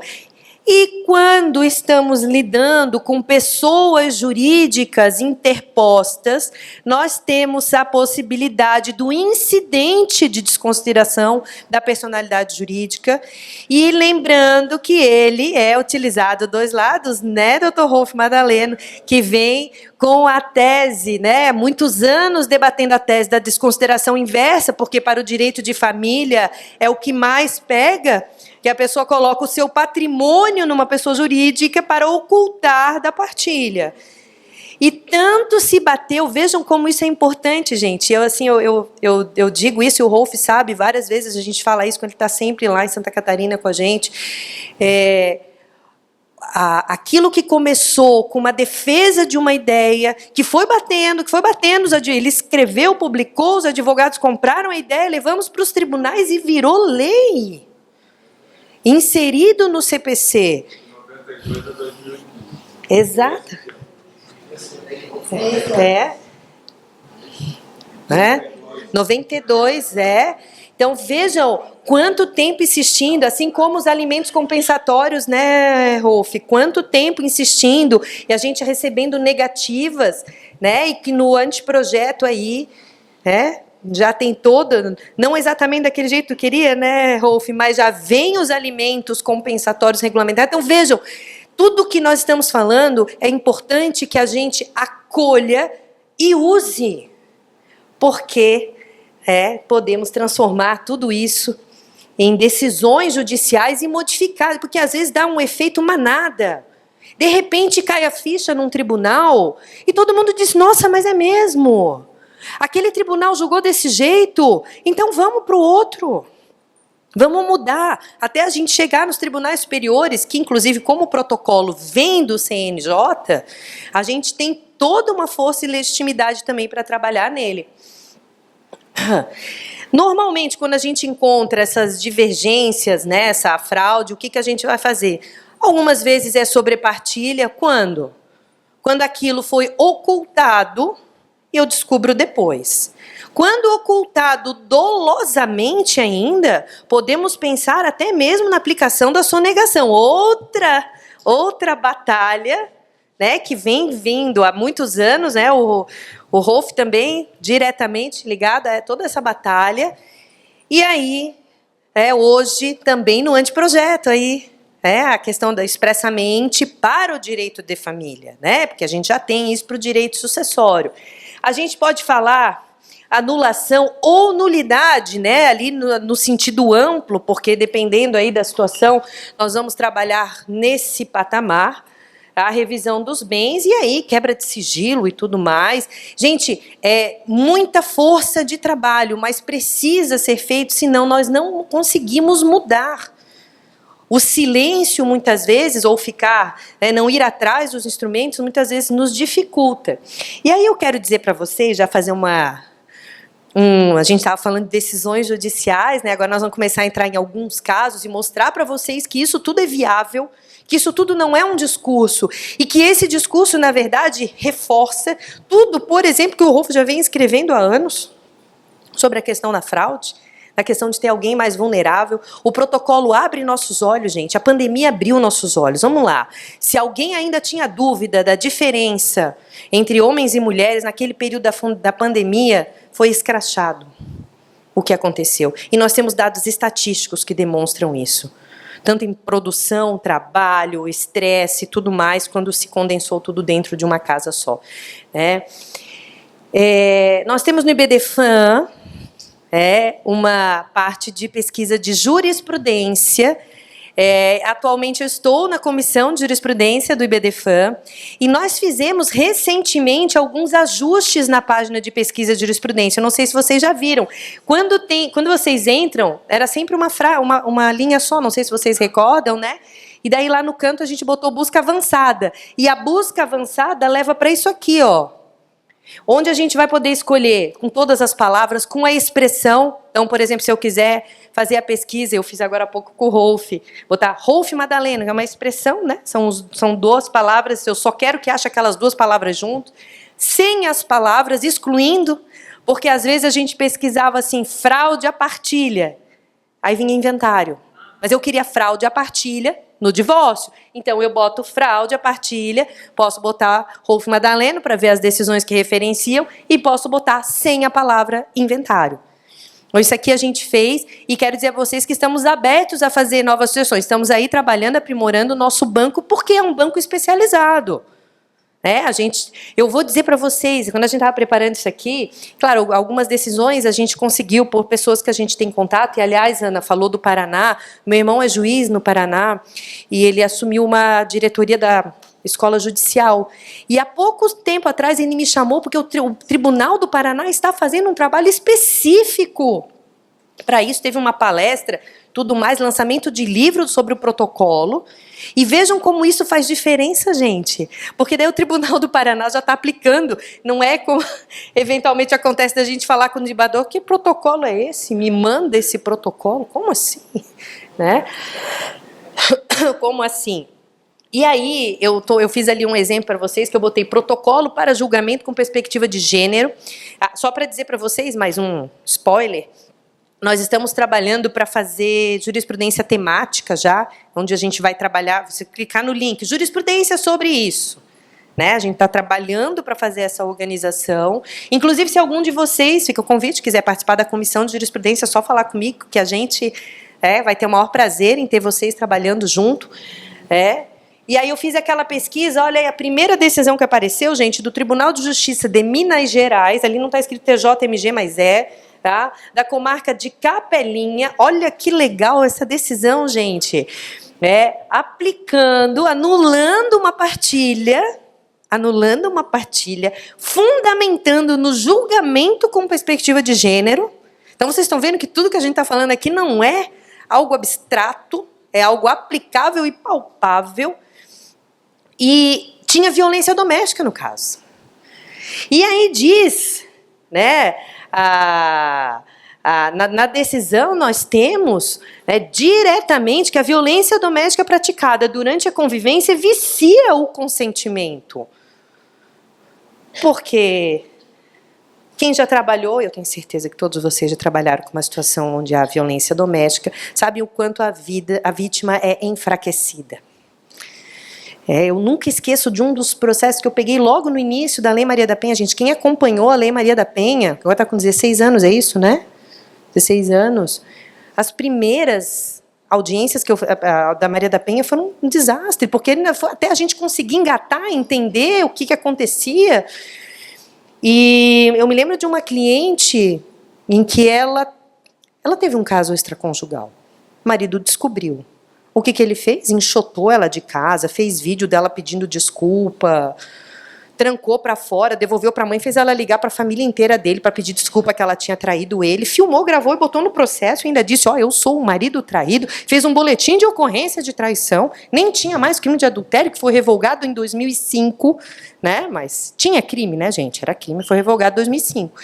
E quando estamos lidando com pessoas jurídicas interpostas, nós temos a possibilidade do incidente de desconsideração da personalidade jurídica. E lembrando que ele é utilizado dos lados, né, doutor Rolf Madaleno, que vem com a tese, né, muitos anos debatendo a tese da desconsideração inversa, porque para o direito de família é o que mais pega, que a pessoa coloca o seu patrimônio numa pessoa jurídica para ocultar da partilha. E tanto se bateu, vejam como isso é importante, gente. Eu digo isso, e o Rolf sabe, várias vezes a gente fala isso quando ele está sempre lá em Santa Catarina com a gente. Aquilo que começou com uma defesa de uma ideia, que foi batendo, ele escreveu, publicou, os advogados compraram a ideia, levamos para os tribunais e virou lei. Inserido no CPC. Exato. É. 92, Então, vejam quanto tempo insistindo, assim como os alimentos compensatórios, né, Rolf? Quanto tempo insistindo, e a gente recebendo negativas, né? E que no anteprojeto aí, já tem toda, não exatamente daquele jeito que eu queria, né, Rolf, mas já vem os alimentos compensatórios regulamentados. Então, vejam, tudo que nós estamos falando é importante que a gente acolha e use, porque podemos transformar tudo isso em decisões judiciais e modificar, porque às vezes dá um efeito manada. De repente cai a ficha num tribunal e todo mundo diz, nossa, mas é mesmo. Aquele tribunal julgou desse jeito, então vamos para o outro. Vamos mudar, até a gente chegar nos tribunais superiores, que inclusive como o protocolo vem do CNJ, a gente tem toda uma força e legitimidade também para trabalhar nele. Normalmente, quando a gente encontra essas divergências, né, essa fraude, o que a gente vai fazer? Algumas vezes é sobrepartilha. Quando? Quando aquilo foi ocultado, eu descubro depois. Quando ocultado dolosamente ainda, podemos pensar até mesmo na aplicação da sonegação. Outra batalha, né, que vem vindo há muitos anos, né, o Rolf também diretamente ligado a toda essa batalha. E aí, hoje também no anteprojeto aí, a questão da expressamente para o direito de família, né, porque a gente já tem isso para o direito sucessório. A gente pode falar anulação ou nulidade, né, ali no sentido amplo, porque dependendo aí da situação, nós vamos trabalhar nesse patamar, a revisão dos bens, e aí quebra de sigilo e tudo mais. Gente, é muita força de trabalho, mas precisa ser feito, senão nós não conseguimos mudar. O silêncio, muitas vezes, ou ficar, não ir atrás dos instrumentos, muitas vezes nos dificulta. E aí eu quero dizer para vocês, já fazer a gente estava falando de decisões judiciais, né? Agora nós vamos começar a entrar em alguns casos e mostrar para vocês que isso tudo é viável, que isso tudo não é um discurso, e que esse discurso, na verdade, reforça tudo, por exemplo, que o Rolf já vem escrevendo há anos, sobre a questão da fraude, na questão de ter alguém mais vulnerável. O protocolo abre nossos olhos, gente. A pandemia abriu nossos olhos. Vamos lá. Se alguém ainda tinha dúvida da diferença entre homens e mulheres naquele período da pandemia, foi escrachado o que aconteceu. E nós temos dados estatísticos que demonstram isso. Tanto em produção, trabalho, estresse e tudo mais, quando se condensou tudo dentro de uma casa só. Nós temos no IBDFAM uma parte de pesquisa de jurisprudência. Atualmente eu estou na comissão de jurisprudência do IBDFAM e nós fizemos recentemente alguns ajustes na página de pesquisa de jurisprudência. Eu não sei se vocês já viram. Quando vocês entram, era sempre uma linha só, não sei se vocês recordam, né? E daí lá no canto a gente botou busca avançada. E a busca avançada leva para isso aqui, ó. Onde a gente vai poder escolher com todas as palavras, com a expressão. Então, por exemplo, se eu quiser fazer a pesquisa, eu fiz agora há pouco com o Rolf, botar Rolf Madaleno, que é uma expressão, né? São duas palavras, eu só quero que ache aquelas duas palavras junto, sem as palavras, excluindo, porque às vezes a gente pesquisava assim, fraude à partilha, aí vinha inventário. Mas eu queria fraude à partilha, no divórcio. Então, eu boto fraude, a partilha, posso botar Rolf Madaleno para ver as decisões que referenciam e posso botar sem a palavra inventário. Então, isso aqui a gente fez e quero dizer a vocês que estamos abertos a fazer novas sugestões. Estamos aí trabalhando, aprimorando o nosso banco, porque é um banco especializado. Eu vou dizer para vocês, quando a gente estava preparando isso aqui, claro, algumas decisões a gente conseguiu por pessoas que a gente tem contato, e aliás, Ana falou do Paraná, meu irmão é juiz no Paraná, e ele assumiu uma diretoria da escola judicial. E há pouco tempo atrás ele me chamou porque o Tribunal do Paraná está fazendo um trabalho específico. Para isso teve uma palestra, tudo mais, lançamento de livros sobre o protocolo. E vejam como isso faz diferença, gente. Porque daí o Tribunal do Paraná já está aplicando. Não é como eventualmente acontece da gente falar com o debatedor, que protocolo é esse? Me manda esse protocolo? Como assim? Né? Como assim? E aí, eu fiz ali um exemplo para vocês, que eu botei protocolo para julgamento com perspectiva de gênero. Só para dizer para vocês, mais um spoiler, nós estamos trabalhando para fazer jurisprudência temática já, onde a gente vai trabalhar, você clicar no link, jurisprudência sobre isso. Né? A gente está trabalhando para fazer essa organização. Inclusive, se algum de vocês, fica o convite, quiser participar da comissão de jurisprudência, é só falar comigo, que a gente vai ter o maior prazer em ter vocês trabalhando junto. E aí eu fiz aquela pesquisa, olha aí, a primeira decisão que apareceu, gente, do Tribunal de Justiça de Minas Gerais, ali não está escrito TJMG, mas tá? Da comarca de Capelinha. Olha que legal essa decisão, gente. Anulando uma partilha, fundamentando no julgamento com perspectiva de gênero. Então, vocês estão vendo que tudo que a gente está falando aqui não é algo abstrato, é algo aplicável e palpável. E tinha violência doméstica no caso. E aí diz, né, na decisão nós temos diretamente que a violência doméstica praticada durante a convivência vicia o consentimento. Porque quem já trabalhou, eu tenho certeza que todos vocês já trabalharam com uma situação onde há violência doméstica, sabe o quanto a vítima é enfraquecida. Eu nunca esqueço de um dos processos que eu peguei logo no início da Lei Maria da Penha. Gente, quem acompanhou a Lei Maria da Penha, agora está com 16 anos, é isso, né? 16 anos. As primeiras audiências da Maria da Penha foram um desastre, porque até a gente conseguir engatar, entender o que acontecia. E eu me lembro de uma cliente em que ela teve um caso extraconjugal. O marido descobriu. O que ele fez? Enxotou ela de casa, fez vídeo dela pedindo desculpa, trancou para fora, devolveu para a mãe, fez ela ligar para a família inteira dele para pedir desculpa que ela tinha traído ele, filmou, gravou e botou no processo e ainda disse, eu sou o marido traído, fez um boletim de ocorrência de traição, nem tinha mais crime de adultério, que foi revogado em 2005, né? Mas tinha crime, né, gente? Era crime, foi revogado em 2005.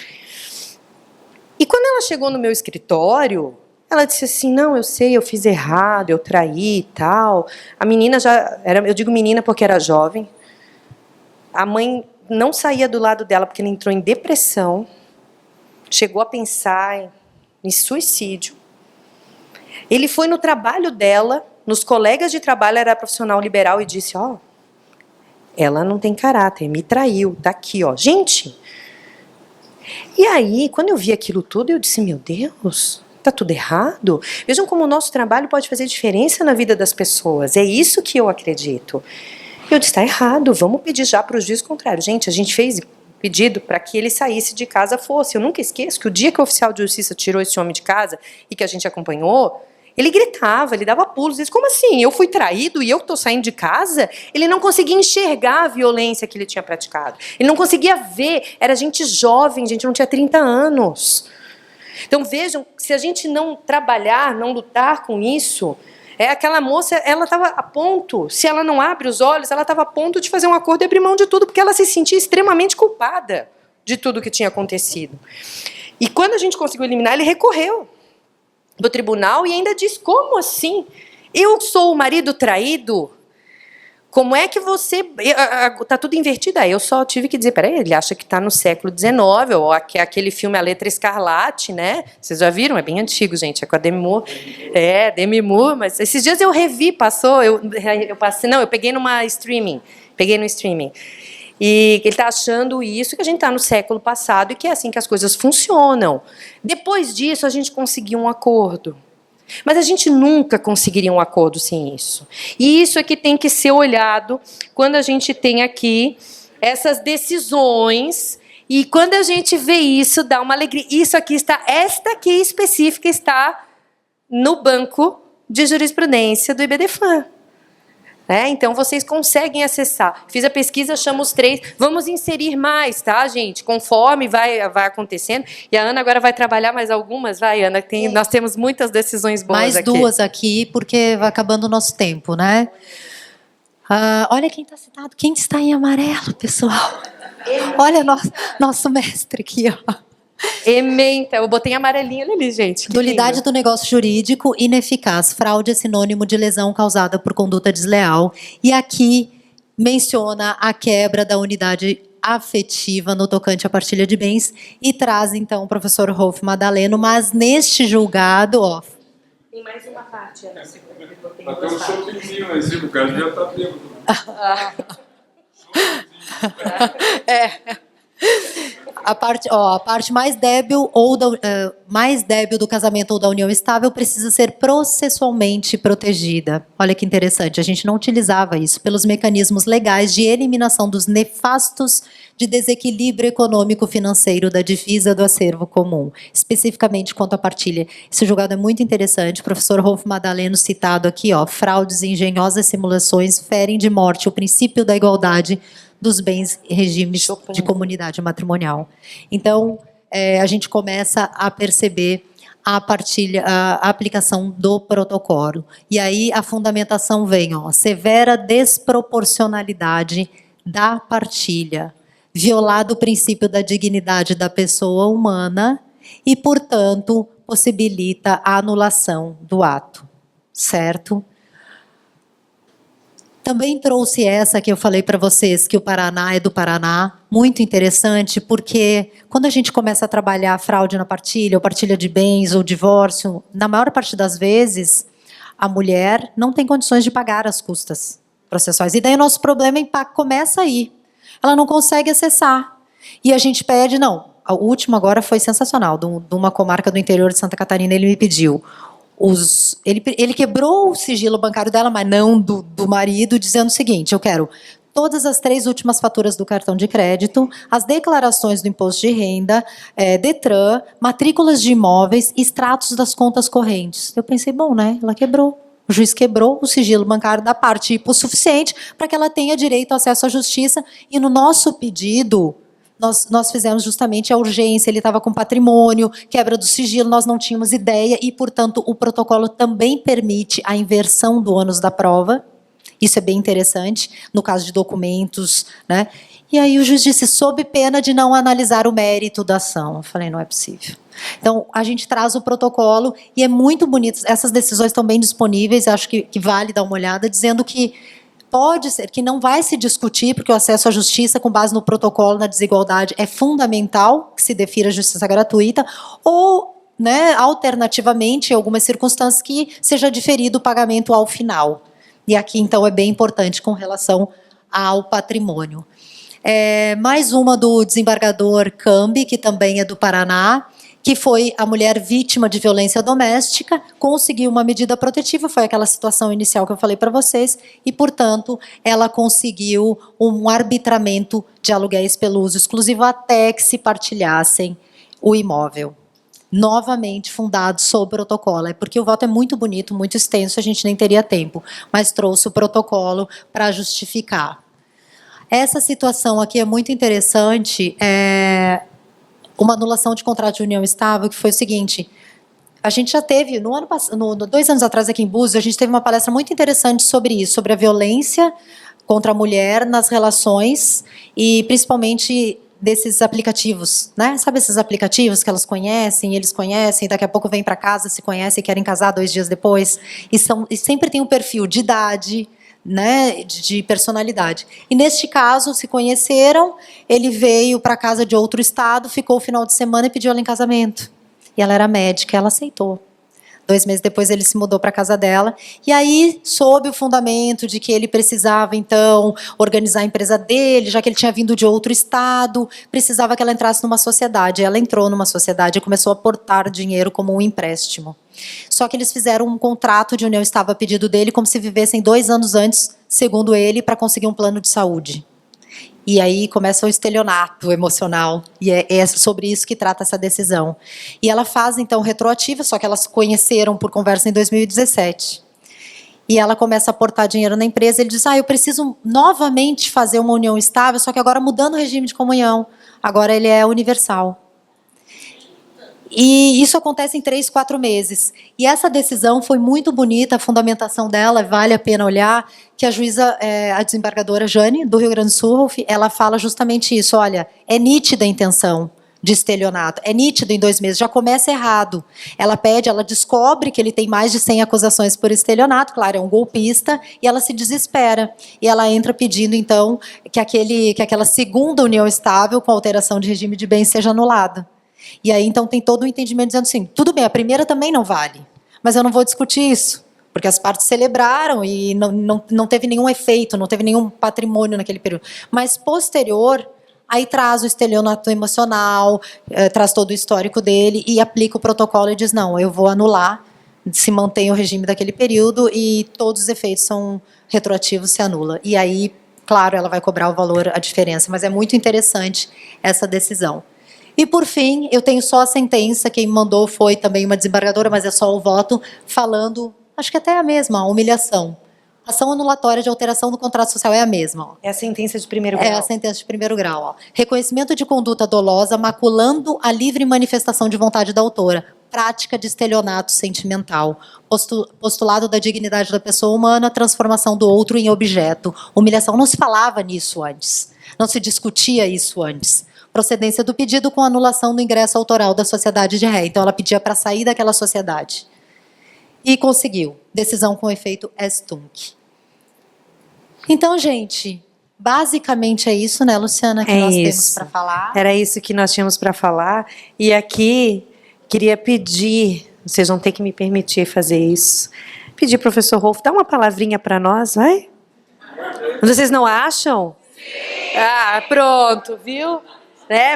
E quando ela chegou no meu escritório, ela disse assim, não, eu sei, eu fiz errado, eu traí e tal. A menina eu digo menina porque era jovem. A mãe não saía do lado dela porque ela entrou em depressão. Chegou a pensar em suicídio. Ele foi no trabalho dela, nos colegas de trabalho, era profissional liberal, e disse, ela não tem caráter, me traiu, tá aqui, gente. E aí, quando eu vi aquilo tudo, eu disse, meu Deus, está tudo errado? Vejam como o nosso trabalho pode fazer diferença na vida das pessoas. É isso que eu acredito. Eu disse, está errado, vamos pedir já para o juiz contrário. Gente, a gente fez pedido para que ele saísse de casa, fosse. Eu nunca esqueço que o dia que o oficial de justiça tirou esse homem de casa e que a gente acompanhou, ele gritava, ele dava pulos. Ele disse, como assim? Eu fui traído e eu estou saindo de casa? Ele não conseguia enxergar a violência que ele tinha praticado. Ele não conseguia ver. Era gente jovem, gente não tinha 30 anos. Então, vejam, se a gente não trabalhar, não lutar com isso, aquela moça, ela estava a ponto, se ela não abre os olhos, ela estava a ponto de fazer um acordo e abrir mão de tudo, porque ela se sentia extremamente culpada de tudo que tinha acontecido. E quando a gente conseguiu eliminar, ele recorreu do tribunal e ainda disse, como assim? Eu sou o marido traído? Como é que você... Tá tudo invertido aí. Eu só tive que dizer, peraí, ele acha que está no século XIX, ou aquele filme A Letra Escarlate, né? Vocês já viram? É bem antigo, gente. É com a Demi Moore. Demi Moore, mas esses dias eu revi, passou, eu passei, não, eu peguei numa streaming, peguei no streaming. E ele está achando isso, que a gente está no século passado e que é assim que as coisas funcionam. Depois disso, a gente conseguiu um acordo. Mas a gente nunca conseguiria um acordo sem isso. E isso é que tem que ser olhado quando a gente tem aqui essas decisões. E quando a gente vê isso, dá uma alegria. Esta aqui específica está no banco de jurisprudência do IBDFAN. Então, vocês conseguem acessar. Fiz a pesquisa, chamo os 3. Vamos inserir mais, tá, gente? Conforme vai acontecendo. E a Ana agora vai trabalhar mais algumas. Vai, Ana. Nós temos muitas decisões boas mais aqui. Mais 2 aqui, porque vai acabando o nosso tempo, né? Olha quem está citado. Quem está em amarelo, pessoal? Olha nosso mestre aqui, ó. Ementa, eu botei amarelinho ali, gente. Nulidade do negócio jurídico, ineficaz. Fraude é sinônimo de lesão causada por conduta desleal. E aqui menciona a quebra da unidade afetiva no tocante à partilha de bens e traz, então, o professor Rolf Madaleno, mas neste julgado, ó... Tem mais uma parte, Ana. Até um shoppingzinho lá em cima, o cara já está bêbado. A parte mais débil do casamento ou da união estável precisa ser processualmente protegida. Olha que interessante, a gente não utilizava isso pelos mecanismos legais de eliminação dos nefastos de desequilíbrio econômico-financeiro da divisa do acervo comum, especificamente quanto à partilha. Esse julgado é muito interessante, o professor Rolf Madaleno citado aqui, fraudes e engenhosas simulações ferem de morte o princípio da igualdade dos bens e regimes de comunidade matrimonial. Então, a gente começa a perceber a aplicação do protocolo. E aí a fundamentação vem, severa desproporcionalidade da partilha, violado o princípio da dignidade da pessoa humana e, portanto, possibilita a anulação do ato, certo? Também trouxe essa que eu falei para vocês, que o Paraná é do Paraná, muito interessante, porque quando a gente começa a trabalhar fraude na partilha, ou partilha de bens, ou divórcio, na maior parte das vezes, a mulher não tem condições de pagar as custas processuais. E daí o nosso problema começa aí. Ela não consegue acessar. E a gente pede, não, o último agora foi sensacional, de uma comarca do interior de Santa Catarina, ele me pediu... Ele quebrou o sigilo bancário dela, mas não do marido, dizendo o seguinte: eu quero todas as 3 últimas faturas do cartão de crédito, as declarações do imposto de renda, Detran, matrículas de imóveis, extratos das contas correntes. Eu pensei, bom, né? Ela quebrou. O juiz quebrou o sigilo bancário da parte hipossuficiente para que ela tenha direito ao acesso à justiça. E no nosso pedido... Nós fizemos justamente a urgência, ele estava com patrimônio, quebra do sigilo, nós não tínhamos ideia e, portanto, o protocolo também permite a inversão do ônus da prova. Isso é bem interessante, no caso de documentos, né? E aí o juiz disse, sob pena de não analisar o mérito da ação. Eu falei, não é possível. Então, a gente traz o protocolo e é muito bonito. Essas decisões estão bem disponíveis, acho que vale dar uma olhada, dizendo que pode ser que não vai se discutir, porque o acesso à justiça com base no protocolo na desigualdade é fundamental que se defira a justiça gratuita, ou, né, alternativamente, em algumas circunstâncias, que seja diferido o pagamento ao final. E aqui, então, é bem importante com relação ao patrimônio. Mais uma do desembargador Cambi, que também é do Paraná, que foi a mulher vítima de violência doméstica, conseguiu uma medida protetiva, foi aquela situação inicial que eu falei para vocês, e, portanto, ela conseguiu um arbitramento de aluguéis pelo uso exclusivo até que se partilhassem o imóvel. Novamente fundado sob protocolo, porque o voto é muito bonito, muito extenso, a gente nem teria tempo, mas trouxe o protocolo para justificar. Essa situação aqui é muito interessante, uma anulação de contrato de união estável, que foi o seguinte, a gente já teve, 2 anos atrás aqui em Búzios, a gente teve uma palestra muito interessante sobre isso, sobre a violência contra a mulher nas relações e principalmente desses aplicativos, né? Sabe esses aplicativos que elas conhecem, eles conhecem, daqui a pouco vêm para casa, se conhecem e querem casar 2 dias depois, e sempre tem um perfil de idade, né, de personalidade. E neste caso, se conheceram, ele veio para a casa de outro estado, ficou o final de semana e pediu ela em casamento. E ela era médica, ela aceitou. 2 meses depois ele se mudou para a casa dela, e aí, sob o fundamento de que ele precisava, então, organizar a empresa dele, já que ele tinha vindo de outro estado, precisava que ela entrasse numa sociedade. Ela entrou numa sociedade e começou a aportar dinheiro como um empréstimo. Só que eles fizeram um contrato de união estável a pedido dele, como se vivessem 2 anos antes, segundo ele, para conseguir um plano de saúde. E aí começa o estelionato emocional, e é sobre isso que trata essa decisão. E ela faz, então, retroativa, só que elas se conheceram por conversa em 2017. E ela começa a aportar dinheiro na empresa, ele diz, eu preciso novamente fazer uma união estável, só que agora mudando o regime de comunhão. Agora ele é universal. E isso acontece em 3, 4 meses. E essa decisão foi muito bonita, a fundamentação dela, vale a pena olhar, que a juíza, a desembargadora Jane, do Rio Grande do Sul, ela fala justamente isso, olha, é nítida a intenção de estelionato, é nítido em 2 meses, já começa errado. Ela descobre que ele tem mais de 100 acusações por estelionato, claro, é um golpista, e ela se desespera. E ela entra pedindo, então, que aquela segunda união estável, com alteração de regime de bens, seja anulada. E aí, então, tem todo um entendimento dizendo assim, tudo bem, a primeira também não vale, mas eu não vou discutir isso, porque as partes celebraram e não teve nenhum efeito, não teve nenhum patrimônio naquele período. Mas, posterior, aí traz o estelionato emocional, traz todo o histórico dele e aplica o protocolo e diz, não, eu vou anular, se mantém o regime daquele período e todos os efeitos são retroativos, se anula. E aí, claro, ela vai cobrar o valor, a diferença, mas é muito interessante essa decisão. E, por fim, eu tenho só a sentença, quem me mandou foi também uma desembargadora, mas é só o voto, falando, acho que até é a mesma, a humilhação. Ação anulatória de alteração do contrato social é a mesma. Ó. É a sentença de primeiro grau. É a sentença de primeiro grau. Ó. Reconhecimento de conduta dolosa, maculando a livre manifestação de vontade da autora. Prática de estelionato sentimental. Postulado da dignidade da pessoa humana, transformação do outro em objeto. Humilhação. Não se falava nisso antes. Não se discutia isso antes. Procedência do pedido com anulação do ingresso autoral da sociedade de ré. Então, ela pedia para sair daquela sociedade. E conseguiu. Decisão com efeito est-tunc. Então, gente, basicamente é isso, né, Luciana, que nós temos para falar. Era isso que nós tínhamos para falar. E aqui, queria pedir, vocês vão ter que me permitir fazer isso, pedir, professor Rolf, dá uma palavrinha para nós, vai? Vocês não acham? Sim. Pronto, viu?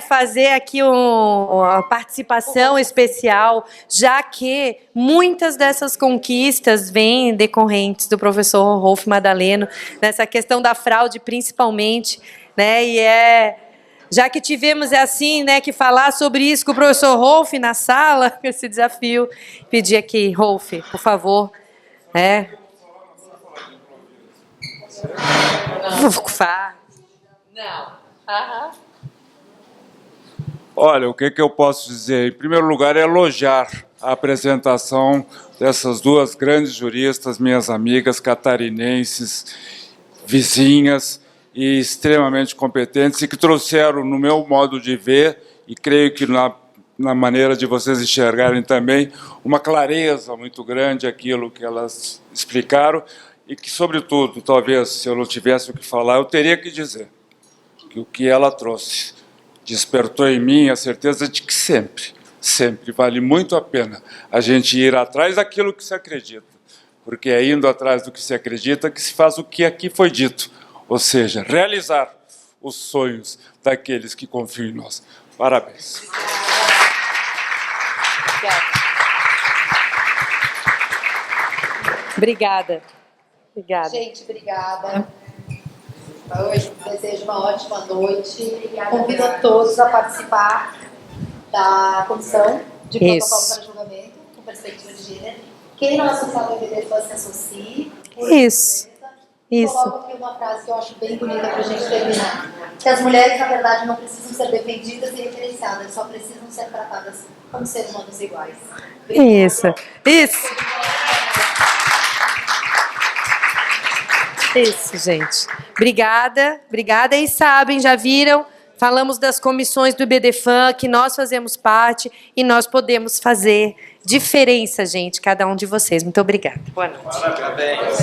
Fazer aqui uma participação especial, já que muitas dessas conquistas vêm decorrentes do professor Rolf Madaleno, nessa questão da fraude principalmente, né? E já que tivemos que falar sobre isso com o professor Rolf na sala, esse desafio, pedir aqui, Rolf, por favor, Não. Aham. Olha, o que eu posso dizer? Em primeiro lugar, é elogiar a apresentação dessas 2 grandes juristas, minhas amigas catarinenses, vizinhas e extremamente competentes, e que trouxeram, no meu modo de ver, e creio que na maneira de vocês enxergarem também, uma clareza muito grande aquilo que elas explicaram, e que, sobretudo, talvez, se eu não tivesse o que falar, eu teria que dizer que o que ela trouxe despertou em mim a certeza de que sempre vale muito a pena a gente ir atrás daquilo que se acredita, porque é indo atrás do que se acredita que se faz o que aqui foi dito, ou seja, realizar os sonhos daqueles que confiam em nós. Parabéns. Obrigada. Gente, obrigada. Hoje desejo uma ótima noite. Convido a todos a participar da comissão de protocolo para julgamento com perspectiva de gênero. Quem não é associado ao EBD, se associe. Isso. Coloco aqui uma frase que eu acho bem bonita para a gente terminar. Que as mulheres, na verdade, não precisam ser defendidas e referenciadas, só precisam ser tratadas como seres humanos iguais. Isso. Isso, gente. Obrigada. E sabem, já viram, falamos das comissões do IBDFAN, que nós fazemos parte e nós podemos fazer diferença, gente, cada um de vocês. Muito obrigada. Boa noite. Parabéns.